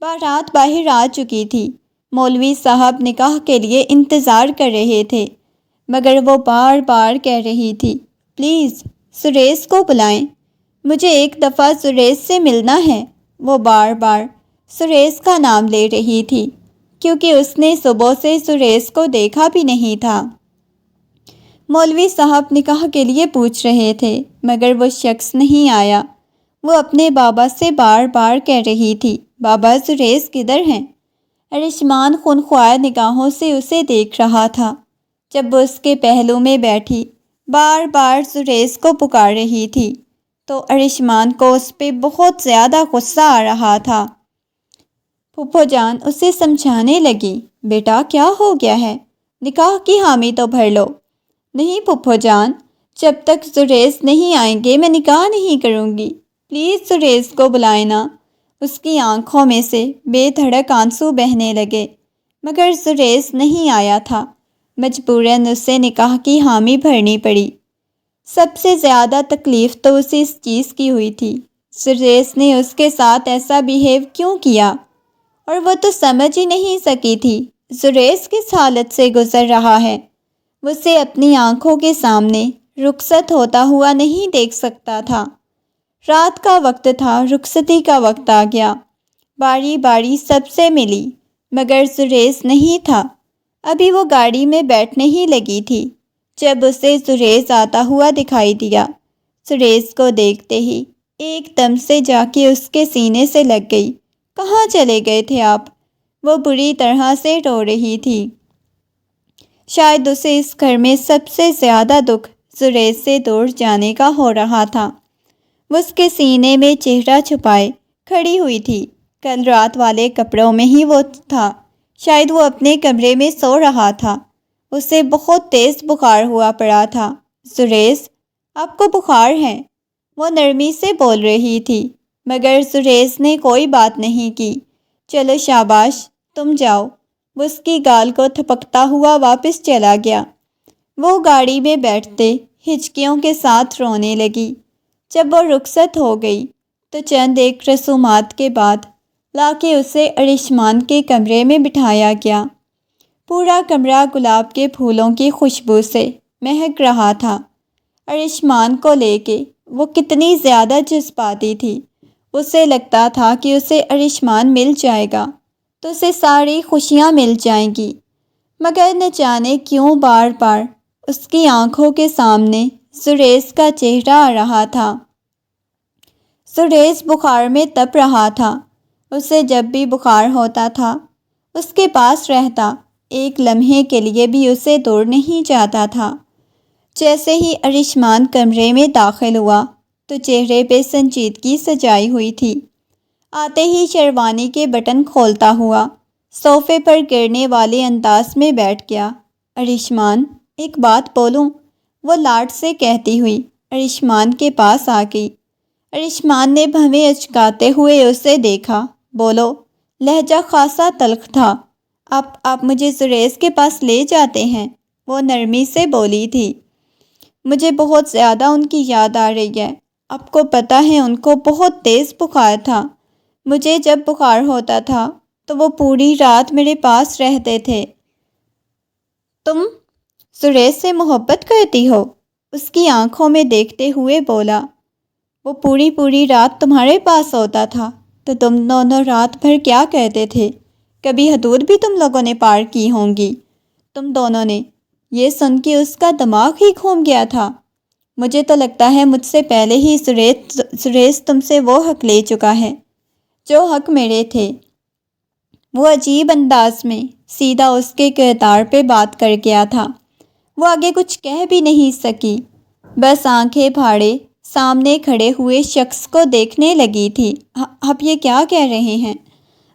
بارات باہر آ چکی تھی۔ مولوی صاحب نکاح کے لیے انتظار کر رہے تھے، مگر وہ بار بار کہہ رہی تھی، پلیز سریش کو بلائیں، مجھے ایک دفعہ سریش سے ملنا ہے۔ وہ بار بار سریش کا نام لے رہی تھی، کیونکہ اس نے صبح سے سریش کو دیکھا بھی نہیں تھا۔ مولوی صاحب نکاح کے لیے پوچھ رہے تھے، مگر وہ شخص نہیں آیا۔ وہ اپنے بابا سے بار بار کہہ رہی تھی، بابا سریش کدھر ہیں؟ ارشمان خونخوار نگاہوں سے اسے دیکھ رہا تھا۔ جب وہ اس کے پہلو میں بیٹھی بار بار زریز کو پکار رہی تھی تو ارشمان کو اس پہ بہت زیادہ غصہ آ رہا تھا۔ پھپھو جان اسے سمجھانے لگی، بیٹا کیا ہو گیا ہے؟ نکاح کی حامی تو بھر لو۔ نہیں پھپھو جان، جب تک زریز نہیں آئیں گے میں نکاح نہیں کروں گی، پلیز زریز کو بلائیں نا۔ اس کی آنکھوں میں سے بے دھڑک آنسو بہنے لگے، مگر زریز نہیں آیا تھا۔ مجبوراً اسے نکاح کی حامی بھرنی پڑی۔ سب سے زیادہ تکلیف تو اسے اس چیز کی ہوئی تھی، زریز نے اس کے ساتھ ایسا بیہیو کیوں کیا، اور وہ تو سمجھ ہی نہیں سکی تھی زریز کس حالت سے گزر رہا ہے۔ وہ اسے اپنی آنکھوں کے سامنے رخصت ہوتا ہوا نہیں دیکھ سکتا تھا۔ رات کا وقت تھا، رخصتی کا وقت آ گیا۔ باری باری سب سے ملی، مگر زریز نہیں تھا۔ ابھی وہ گاڑی میں بیٹھنے ہی لگی تھی جب اسے زریز آتا ہوا دکھائی دیا۔ زریز کو دیکھتے ہی ایک دم سے جا کے اس کے سینے سے لگ گئی۔ کہاں چلے گئے تھے آپ؟ وہ بری طرح سے رو رہی تھی۔ شاید اسے اس گھر میں سب سے زیادہ دکھ زریز سے دور جانے کا ہو رہا تھا۔ وہ اس کے سینے میں چہرہ چھپائے کھڑی ہوئی تھی۔ کل رات والے کپڑوں میں ہی وہ تھا، شاید وہ اپنے کمرے میں سو رہا تھا۔ اسے بہت تیز بخار ہوا پڑا تھا۔ زریز، آپ کو بخار ہے؟ وہ نرمی سے بول رہی تھی، مگر زریز نے کوئی بات نہیں کی۔ چلو شاباش، تم جاؤ۔ وہ اس کی گال کو تھپکتا ہوا واپس چلا گیا۔ وہ گاڑی میں بیٹھتے ہچکیوں کے ساتھ رونے لگی۔ جب وہ رخصت ہو گئی تو چند ایک رسومات کے بعد لا کے اسے ارشمان کے کمرے میں بٹھایا گیا۔ پورا کمرہ گلاب کے پھولوں کی خوشبو سے مہک رہا تھا۔ ارشمان کو لے کے وہ کتنی زیادہ جذباتی تھی۔ اسے لگتا تھا کہ اسے ارشمان مل جائے گا تو اسے ساری خوشیاں مل جائیں گی، مگر نہ جانے کیوں بار بار اس کی آنکھوں کے سامنے زریز کا چہرہ آ رہا تھا۔ زریز بخار میں تپ رہا تھا۔ اسے جب بھی بخار ہوتا تھا اس کے پاس رہتا، ایک لمحے کے لیے بھی اسے دور نہیں جاتا تھا۔ جیسے ہی ارشمان کمرے میں داخل ہوا تو چہرے پہ سنجیدگی سجائی ہوئی تھی۔ آتے ہی شیروانی کے بٹن کھولتا ہوا صوفے پر گرنے والے انداز میں بیٹھ گیا۔ ارشمان، ایک بات بولوں؟ وہ لاڈ سے کہتی ہوئی ارشمان کے پاس آ گئی۔ ارشمان نے بھویں اچکاتے ہوئے اسے دیکھا۔ بولو۔ لہجہ خاصا تلخ تھا۔ آپ مجھے زریز کے پاس لے جاتے ہیں؟ وہ نرمی سے بولی تھی۔ مجھے بہت زیادہ ان کی یاد آ رہی ہے۔ آپ کو پتہ ہے ان کو بہت تیز بخار تھا۔ مجھے جب بخار ہوتا تھا تو وہ پوری رات میرے پاس رہتے تھے۔ تم زریز سے محبت کرتی ہو؟ اس کی آنکھوں میں دیکھتے ہوئے بولا۔ وہ پوری رات تمہارے پاس ہوتا تھا تو تم دونوں رات بھر کیا کہتے تھے؟ کبھی حدود بھی تم لوگوں نے پار کی ہوں گی تم دونوں نے۔ یہ سن کے اس کا دماغ ہی گھوم گیا تھا۔ مجھے تو لگتا ہے مجھ سے پہلے ہی زریز تم سے وہ حق لے چکا ہے جو حق میرے تھے۔ وہ عجیب انداز میں سیدھا اس کے کردار پہ بات کر گیا تھا۔ وہ آگے کچھ کہہ بھی نہیں سکی، بس آنکھیں پھاڑے سامنے کھڑے ہوئے شخص کو دیکھنے لگی تھی۔ آپ یہ کیا کہہ رہے ہیں؟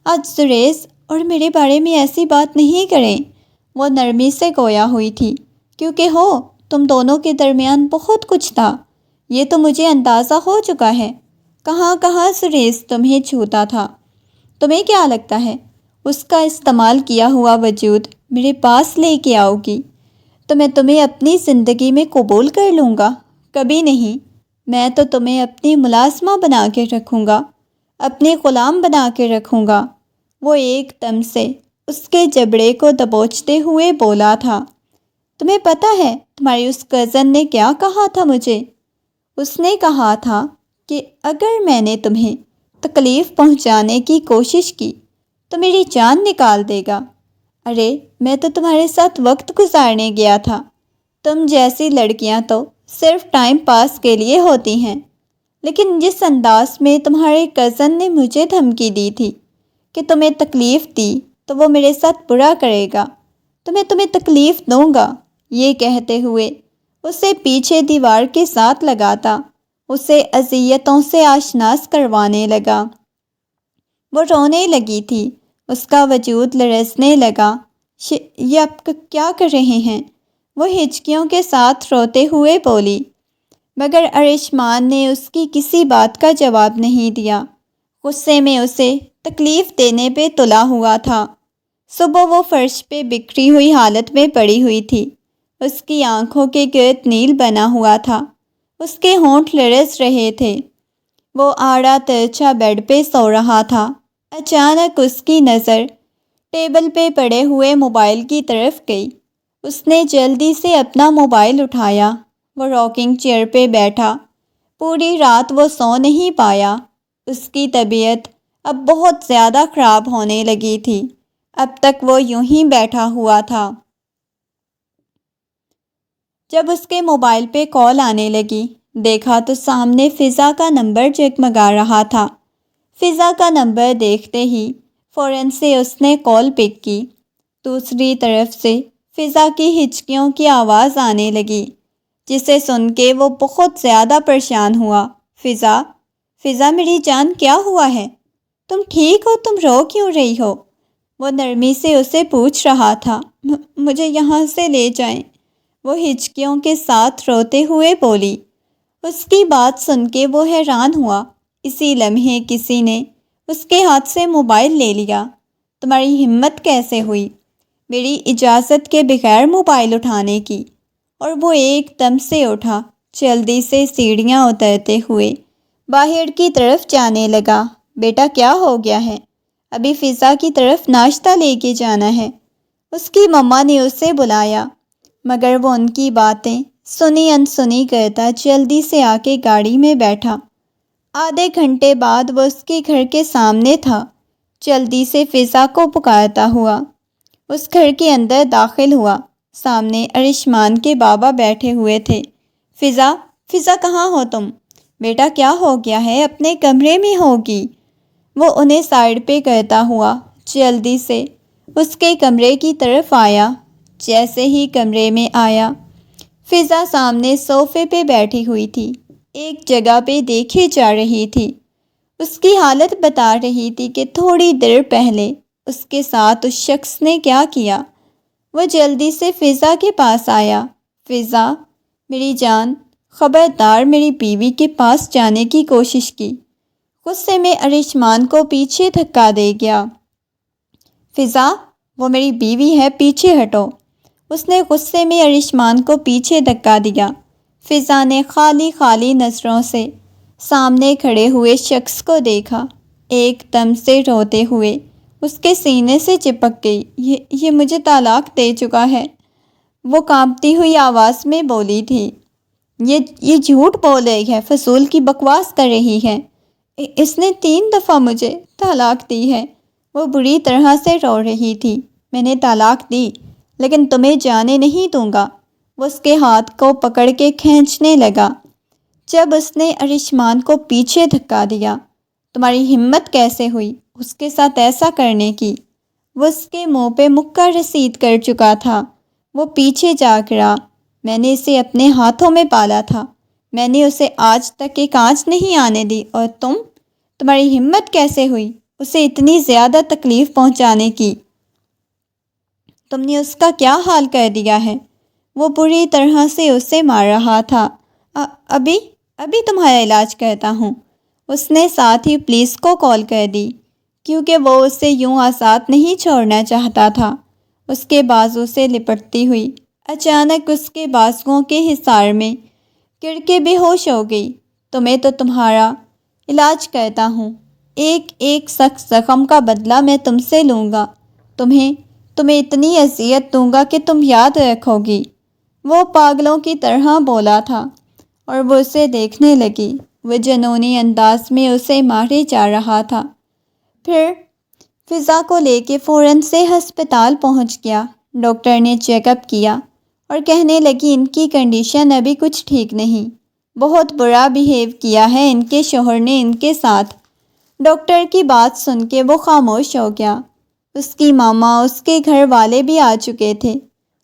آج زریز اور میرے بارے میں ایسی بات نہیں کریں۔ وہ نرمی سے گویا ہوئی تھی، کیونکہ تم دونوں کے درمیان بہت کچھ تھا، یہ تو مجھے اندازہ ہو چکا ہے۔ کہاں کہاں زریز تمہیں چھوتا تھا۔ تمہیں کیا لگتا ہے اس کا استعمال کیا ہوا وجود میرے پاس لے کے آؤ گی تو میں تمہیں اپنی زندگی میں قبول کر لوں گا؟ کبھی نہیں۔ میں تو تمہیں اپنی ملازمہ بنا کے رکھوں گا، اپنے غلام بنا کے رکھوں گا۔ وہ ایک دم سے اس کے جبڑے کو دبوچتے ہوئے بولا تھا۔ تمہیں پتہ ہے تمہاری اس کزن نے کیا کہا تھا مجھے؟ اس نے کہا تھا کہ اگر میں نے تمہیں تکلیف پہنچانے کی کوشش کی تو میری جان نکال دے گا۔ ارے میں تو تمہارے ساتھ وقت گزارنے گیا تھا۔ تم جیسی لڑکیاں تو صرف ٹائم پاس کے لیے ہوتی ہیں، لیکن جس انداز میں تمہارے کزن نے مجھے دھمکی دی تھی کہ تمہیں تکلیف دی تو وہ میرے ساتھ برا کرے گا، تو میں تمہیں تکلیف دوں گا۔ یہ کہتے ہوئے اسے پیچھے دیوار کے ساتھ لگاتا اسے اذیتوں سے آشناس کروانے لگا۔ وہ رونے لگی تھی، اس کا وجود لرزنے لگا۔ یہ آپ کیا کر رہے ہیں؟ وہ ہچکیوں کے ساتھ روتے ہوئے بولی، مگر ارشمان نے اس کی کسی بات کا جواب نہیں دیا۔ غصے میں اسے تکلیف دینے پہ تلا ہوا تھا۔ صبح وہ فرش پہ بکھری ہوئی حالت میں پڑی ہوئی تھی۔ اس کی آنکھوں کے گرد نیل بنا ہوا تھا، اس کے ہونٹ لرز رہے تھے۔ وہ آڑا ترچھا بیڈ پہ سو رہا تھا۔ اچانک اس کی نظر ٹیبل پہ پڑے ہوئے موبائل کی طرف گئی۔ اس نے جلدی سے اپنا موبائل اٹھایا۔ وہ راکنگ چیئر پہ بیٹھا۔ پوری رات وہ سو نہیں پایا۔ اس کی طبیعت اب بہت زیادہ خراب ہونے لگی تھی۔ اب تک وہ یوں ہی بیٹھا ہوا تھا۔ جب اس کے موبائل پہ کال آنے لگی، دیکھا تو سامنے فضا کا نمبر جگمگا رہا تھا۔ فضا کا نمبر دیکھتے ہی فوراً سے اس نے کال پک کی۔ دوسری طرف سے فضا کی ہچکیوں کی آواز آنے لگی، جسے سن کے وہ بہت زیادہ پریشان ہوا۔ فضا، فضا میری جان، کیا ہوا ہے؟ تم ٹھیک ہو؟ تم رو کیوں رہی ہو؟ وہ نرمی سے اسے پوچھ رہا تھا۔ مجھے یہاں سے لے جائیں، وہ ہچکیوں کے ساتھ روتے ہوئے بولی۔ اس کی بات سن کے وہ حیران ہوا۔ اسی لمحے کسی نے اس کے ہاتھ سے موبائل لے لیا۔ تمہاری ہمت کیسے ہوئی میری اجازت کے بغیر موبائل اٹھانے کی؟ اور وہ ایک دم سے اٹھا، جلدی سے سیڑھیاں اترتے ہوئے باہر کی طرف جانے لگا۔ بیٹا کیا ہو گیا ہے؟ ابھی فضا کی طرف ناشتہ لے کے جانا ہے، اس کی مما نے اسے بلایا۔ مگر وہ ان کی باتیں سنی انسنی کرتا جلدی سے آ کے گاڑی میں بیٹھا۔ آدھے گھنٹے بعد وہ اس کے گھر کے سامنے تھا۔ جلدی سے فضا کو پکارتا ہوا اس گھر کے اندر داخل ہوا۔ سامنے ارشمان کے بابا بیٹھے ہوئے تھے۔ فضا، فضا کہاں ہو تم؟ بیٹا کیا ہو گیا ہے؟ اپنے کمرے میں ہوگی۔ وہ انہیں سائڈ پہ کرتا ہوا جلدی سے اس کے کمرے کی طرف آیا۔ جیسے ہی کمرے میں آیا، فضا سامنے صوفے پہ بیٹھی ہوئی تھی، ایک جگہ پہ دیکھے جا رہی تھی۔ اس کی حالت بتا رہی تھی کہ تھوڑی دیر پہلے اس کے ساتھ اس شخص نے کیا کیا۔ وہ جلدی سے فضا کے پاس آیا۔ فضا میری جان، خبردار میری بیوی کے پاس جانے کی کوشش کی۔ غصے میں ارشمان کو پیچھے دھکا دے گیا۔ فضا، وہ میری بیوی ہے، پیچھے ہٹو۔ اس نے غصے میں ارشمان کو پیچھے دھکا دیا۔ فضا نے خالی خالی نظروں سے سامنے کھڑے ہوئے شخص کو دیکھا۔ ایک دم سے روتے ہوئے اس کے سینے سے چپک گئی۔ یہ مجھے طلاق دے چکا ہے، وہ کانپتی ہوئی آواز میں بولی تھی۔ یہ جھوٹ بول رہی ہے، فضول کی بکواس کر رہی ہے۔ اس نے 3 دفعہ مجھے طلاق دی ہے۔ وہ بری طرح سے رو رہی تھی۔ میں نے طلاق دی، لیکن تمہیں جانے نہیں دوں گا۔ وہ اس کے ہاتھ کو پکڑ کے کھینچنے لگا۔ جب اس نے ارشمان کو پیچھے دھکا دیا، تمہاری ہمت کیسے ہوئی اس کے ساتھ ایسا کرنے کی؟ وہ اس کے منہ پہ مکہ رسید کر چکا تھا۔ وہ پیچھے جا گرا۔ میں نے اسے اپنے ہاتھوں میں پالا تھا، میں نے اسے آج تک ایک آنچ نہیں آنے دی، اور تمہاری ہمت کیسے ہوئی اسے اتنی زیادہ تکلیف پہنچانے کی؟ تم نے اس کا کیا حال کر دیا ہے؟ وہ بری طرح سے اسے مار رہا تھا۔ ابھی تمہارا علاج کرتا ہوں۔ اس نے ساتھ ہی پولیس کو کال کر دی، کیونکہ وہ اسے یوں آزاد نہیں چھوڑنا چاہتا تھا۔ اس کے بازو سے لپٹتی ہوئی اچانک اس کے بازوؤں کے حصار میں گر کے بے ہوش ہو گئی۔ تمہیں تو تمہارا علاج کرتا ہوں، ایک ایک سخت زخم کا بدلہ میں تم سے لوں گا، تمہیں اتنی اذیت دوں گا کہ تم یاد رکھو گی۔ وہ پاگلوں کی طرح بولا تھا اور وہ اسے دیکھنے لگی۔ وہ جنونی انداز میں اسے مارے جا رہا تھا۔ پھر فضا کو لے کے فوراً سے ہسپتال پہنچ گیا۔ ڈاکٹر نے چیک اپ کیا اور کہنے لگی ان کی کنڈیشن ابھی کچھ ٹھیک نہیں، بہت برا بیہیو کیا ہے ان کے شوہر نے ان کے ساتھ۔ ڈاکٹر کی بات سن کے وہ خاموش ہو گیا۔ اس کی ماما، اس کے گھر والے بھی آ چکے تھے۔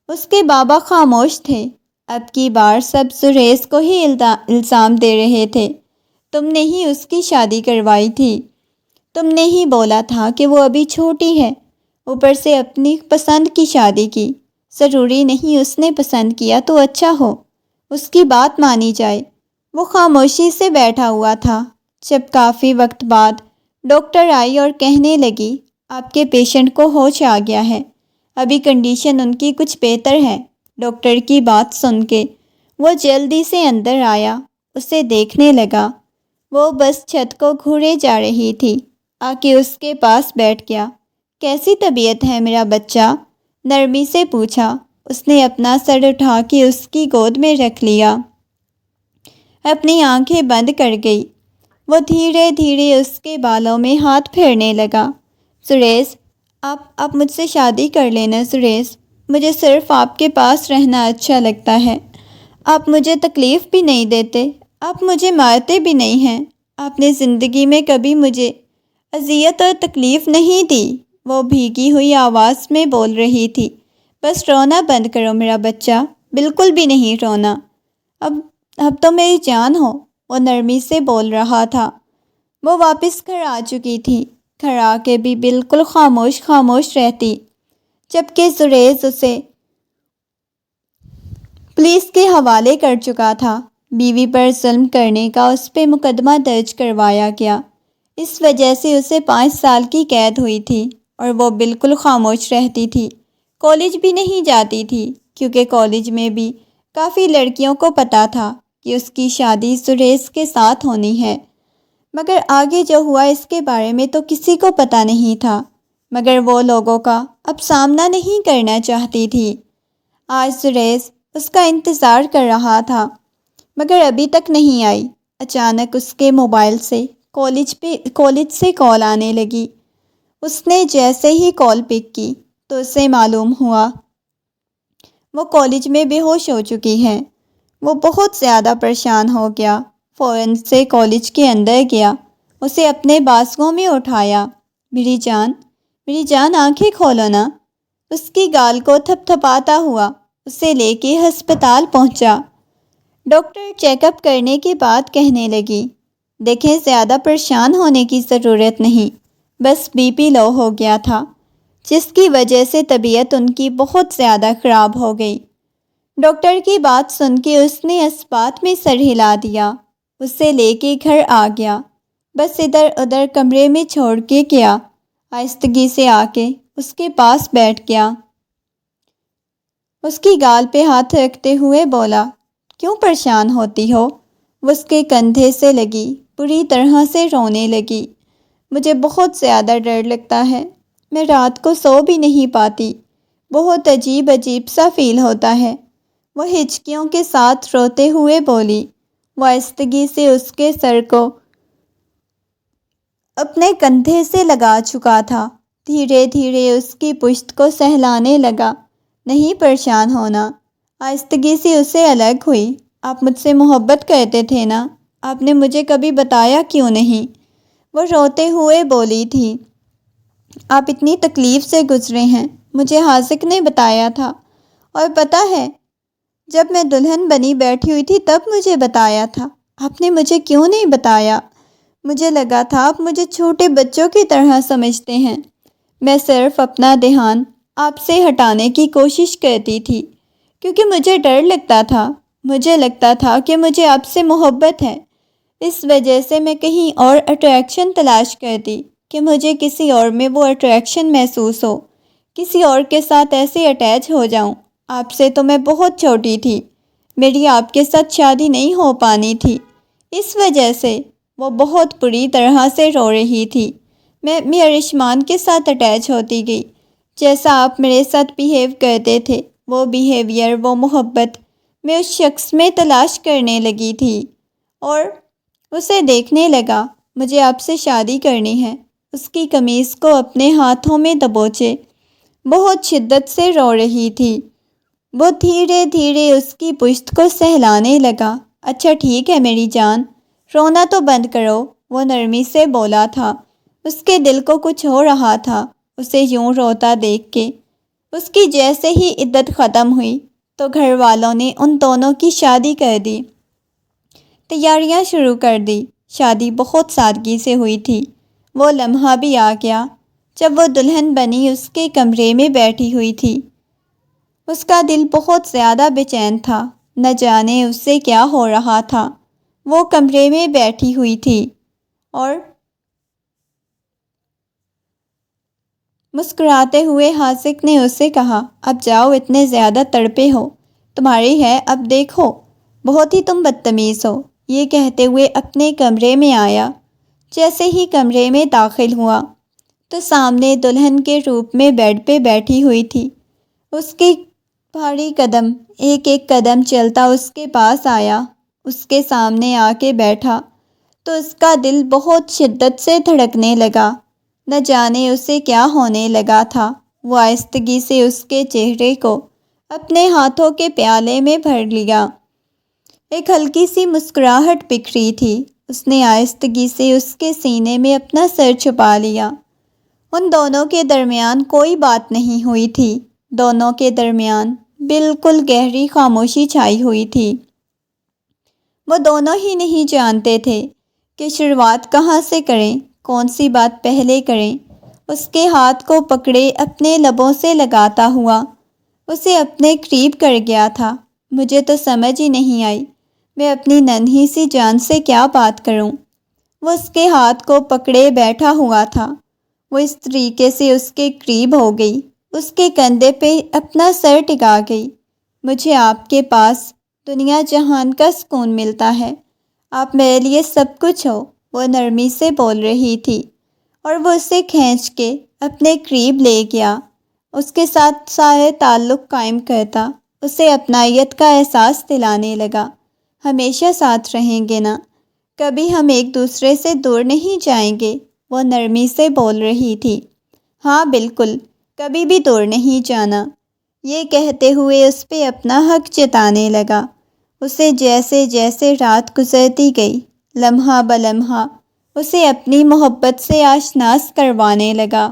اس کے بابا خاموش تھے۔ اب کی بار سب سریش کو ہی الزام دے رہے تھے۔ تم نے ہی اس کی شادی کروائی تھی، تم نے ہی بولا تھا کہ وہ ابھی چھوٹی ہے، اوپر سے اپنی پسند کی شادی کی۔ ضروری نہیں اس نے پسند کیا تو اچھا ہو، اس کی بات مانی جائے۔ وہ خاموشی سے بیٹھا ہوا تھا۔ جب کافی وقت بعد ڈاکٹر آئی اور کہنے لگی، آپ کے پیشنٹ کو ہوش آ گیا ہے، ابھی کنڈیشن ان کی کچھ بہتر ہے۔ ڈاکٹر کی بات سن کے وہ جلدی سے اندر آیا، اسے دیکھنے لگا۔ وہ بس چھت کو گھورے جا رہی تھی، آ کے اس کے پاس بیٹھ گیا۔ کیسی طبیعت ہے میرا بچہ؟ نرمی سے پوچھا۔ اس نے اپنا سر اٹھا کے اس کی گود میں رکھ لیا، اپنی آنکھیں بند کر گئی۔ وہ دھیرے دھیرے اس کے بالوں میں ہاتھ پھیرنے لگا۔ سریش، آپ مجھ سے شادی کر لینا سریش، مجھے صرف آپ کے پاس رہنا اچھا لگتا ہے۔ آپ مجھے تکلیف بھی نہیں دیتے، آپ مجھے مارتے بھی نہیں ہیں، آپ نے زندگی میں کبھی مجھے اذیت اور تکلیف نہیں دی۔ وہ بھیگی ہوئی آواز میں بول رہی تھی۔ بس رونا بند کرو میرا بچہ، بالکل بھی نہیں رونا، اب تو میری جان ہو، وہ نرمی سے بول رہا تھا۔ وہ واپس گھر آ چکی تھی، گھر آ کے بھی بالکل خاموش رہتی، جبکہ سریش اسے پولیس کے حوالے کر چکا تھا۔ بیوی پر ظلم کرنے کا اس پہ مقدمہ درج کروایا گیا، اس وجہ سے اسے 5 سال کی قید ہوئی تھی، اور وہ بالکل خاموش رہتی تھی۔ کالج بھی نہیں جاتی تھی، کیونکہ کالج میں بھی کافی لڑکیوں کو پتہ تھا کہ اس کی شادی سریش کے ساتھ ہونی ہے، مگر آگے جو ہوا اس کے بارے میں تو کسی کو پتہ نہیں تھا، مگر وہ لوگوں کا اب سامنا نہیں کرنا چاہتی تھی۔ آج سریش اس کا انتظار کر رہا تھا، مگر ابھی تک نہیں آئی۔ اچانک اس کے موبائل سے کالج سے کال آنے لگی۔ اس نے جیسے ہی کال پک کی تو اسے معلوم ہوا وہ کالج میں بے ہوش ہو چکی ہے۔ وہ بہت زیادہ پریشان ہو گیا، فوراً سے کالج کے اندر گیا، اسے اپنے بازوؤں میں اٹھایا۔ میری جان آنکھیں کھولو نا۔ اس کی گال کو تھپ تھپاتا ہوا اسے لے کے ہسپتال پہنچا۔ ڈاکٹر چیک اپ کرنے کے بعد کہنے لگی، دیکھیں زیادہ پریشان ہونے کی ضرورت نہیں، بس بی پی لو ہو گیا تھا، جس کی وجہ سے طبیعت ان کی بہت زیادہ خراب ہو گئی۔ ڈاکٹر کی بات سن کے اس نے اس بات میں سر ہلا دیا، اسے لے کے گھر آ گیا، بس ادھر ادھر کمرے میں چھوڑ کے گیا۔ آہستگی سے آ کے اس کے پاس بیٹھ گیا، اس کی گال پہ ہاتھ رکھتے ہوئے بولا، کیوں پریشان ہوتی ہو؟ وہ اس کے کندھے سے لگی، بری طرح سے رونے لگی۔ مجھے بہت زیادہ ڈر لگتا ہے، میں رات کو سو بھی نہیں پاتی، بہت عجیب سا فیل ہوتا ہے۔ وہ ہچکیوں کے ساتھ روتے ہوئے بولی۔ وہ آہستگی سے اس کے سر کو اپنے کندھے سے لگا چکا تھا، دھیرے دھیرے اس کی پشت کو سہلانے لگا۔ نہیں پریشان ہونا۔ آہستگی سے اسے الگ ہوئی۔ آپ مجھ سے محبت کرتے تھے نا، آپ نے مجھے کبھی بتایا کیوں نہیں؟ وہ روتے ہوئے بولی تھی۔ آپ اتنی تکلیف سے گزرے ہیں، مجھے حاذق نے بتایا تھا، اور پتہ ہے جب میں دلہن بنی بیٹھی ہوئی تھی تب مجھے بتایا تھا۔ آپ نے مجھے کیوں نہیں بتایا؟ مجھے لگا تھا آپ مجھے چھوٹے بچوں کی طرح سمجھتے ہیں۔ میں صرف اپنا دھیان آپ سے ہٹانے کی کوشش کرتی تھی، کیونکہ مجھے ڈر لگتا تھا، مجھے لگتا تھا کہ مجھے آپ سے محبت ہے، اس وجہ سے میں کہیں اور اٹریکشن تلاش کرتی کہ مجھے کسی اور میں وہ اٹریکشن محسوس ہو، کسی اور کے ساتھ ایسے اٹیچ ہو جاؤں۔ آپ سے تو میں بہت چھوٹی تھی، میری آپ کے ساتھ شادی نہیں ہو پانی تھی، اس وجہ سے وہ بہت بری طرح سے رو رہی تھی۔ میں ارشمان کے ساتھ اٹیچ ہوتی گئی، جیسا آپ میرے ساتھ بیہیو کرتے تھے، وہ بیہیویئر، وہ محبت میں اس شخص میں تلاش کرنے لگی تھی، اور اسے دیکھنے لگا۔ مجھے آپ سے شادی کرنی ہے۔ اس کی قمیض کو اپنے ہاتھوں میں دبوچے بہت شدت سے رو رہی تھی۔ وہ دھیرے دھیرے اس کی پشت کو سہلانے لگا۔ اچھا ٹھیک ہے میری جان، رونا تو بند کرو، وہ نرمی سے بولا تھا۔ اس کے دل کو کچھ ہو رہا تھا، اسے یوں روتا دیکھ کے اس کی جیسے ہی عدت ختم ہوئی تو گھر والوں نے ان دونوں کی شادی کر دی، تیاریاں شروع کر دی۔ شادی بہت سادگی سے ہوئی تھی۔ وہ لمحہ بھی آ گیا جب وہ دلہن بنی اس کے کمرے میں بیٹھی ہوئی تھی۔ اس کا دل بہت زیادہ بے چین تھا، نہ جانے اس سے کیا ہو رہا تھا۔ وہ کمرے میں بیٹھی ہوئی تھی اور مسکراتے ہوئے حاسق نے اس سے کہا، اب جاؤ، اتنے زیادہ تڑپے ہو، تمہاری ہے اب دیکھو، بہت ہی تم بدتمیز ہو۔ یہ کہتے ہوئے اپنے کمرے میں آیا۔ جیسے ہی کمرے میں داخل ہوا تو سامنے دلہن کے روپ میں بیڈ پہ بیٹھی ہوئی تھی۔ اس کے بھاری قدم ایک ایک قدم چلتا اس کے پاس آیا، اس کے سامنے آ کے بیٹھا تو اس کا دل بہت شدت سے دھڑکنے لگا۔ نہ جانے اسے کیا ہونے لگا تھا۔ وہ آہستگی سے اس کے چہرے کو اپنے ہاتھوں کے پیالے میں بھر لیا۔ ایک ہلکی سی مسکراہٹ بکھری تھی۔ اس نے آہستگی سے اس کے سینے میں اپنا سر چھپا لیا۔ ان دونوں کے درمیان کوئی بات نہیں ہوئی تھی۔ دونوں کے درمیان بالکل گہری خاموشی چھائی ہوئی تھی۔ وہ دونوں ہی نہیں جانتے تھے کہ شروعات کہاں سے کریں، کون سی بات پہلے کریں۔ اس کے ہاتھ کو پکڑے اپنے لبوں سے لگاتا ہوا اسے اپنے قریب کر گیا تھا۔ مجھے تو سمجھ ہی نہیں آئی میں اپنی ننھی سی جان سے کیا بات کروں۔ وہ اس کے ہاتھ کو پکڑے بیٹھا ہوا تھا۔ وہ اس طریقے سے اس کے قریب ہو گئی، اس کے کندھے پہ اپنا سر ٹکا گئی۔ مجھے آپ کے پاس دنیا جہان کا سکون ملتا ہے، آپ میرے لیے سب کچھ ہو، وہ نرمی سے بول رہی تھی اور وہ اسے کھینچ کے اپنے قریب لے گیا، اس کے ساتھ سارے تعلق قائم کرتا، اسے اپنائیت کا احساس دلانے لگا۔ ہمیشہ ساتھ رہیں گے نا، کبھی ہم ایک دوسرے سے دور نہیں جائیں گے، وہ نرمی سے بول رہی تھی۔ ہاں بالکل، کبھی بھی دور نہیں جانا، یہ کہتے ہوئے اس پہ اپنا حق جتانے لگا۔ اسے جیسے جیسے رات گزرتی گئی، لمحہ بلمحہ اسے اپنی محبت سے آشناس کروانے لگا۔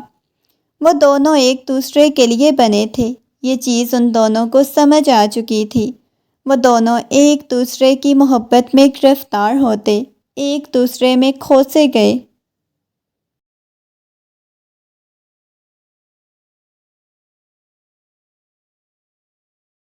وہ دونوں ایک دوسرے کے لیے بنے تھے، یہ چیز ان دونوں کو سمجھ آ چکی تھی۔ وہ دونوں ایک دوسرے کی محبت میں گرفتار ہوتے، ایک دوسرے میں کھو سے گئے۔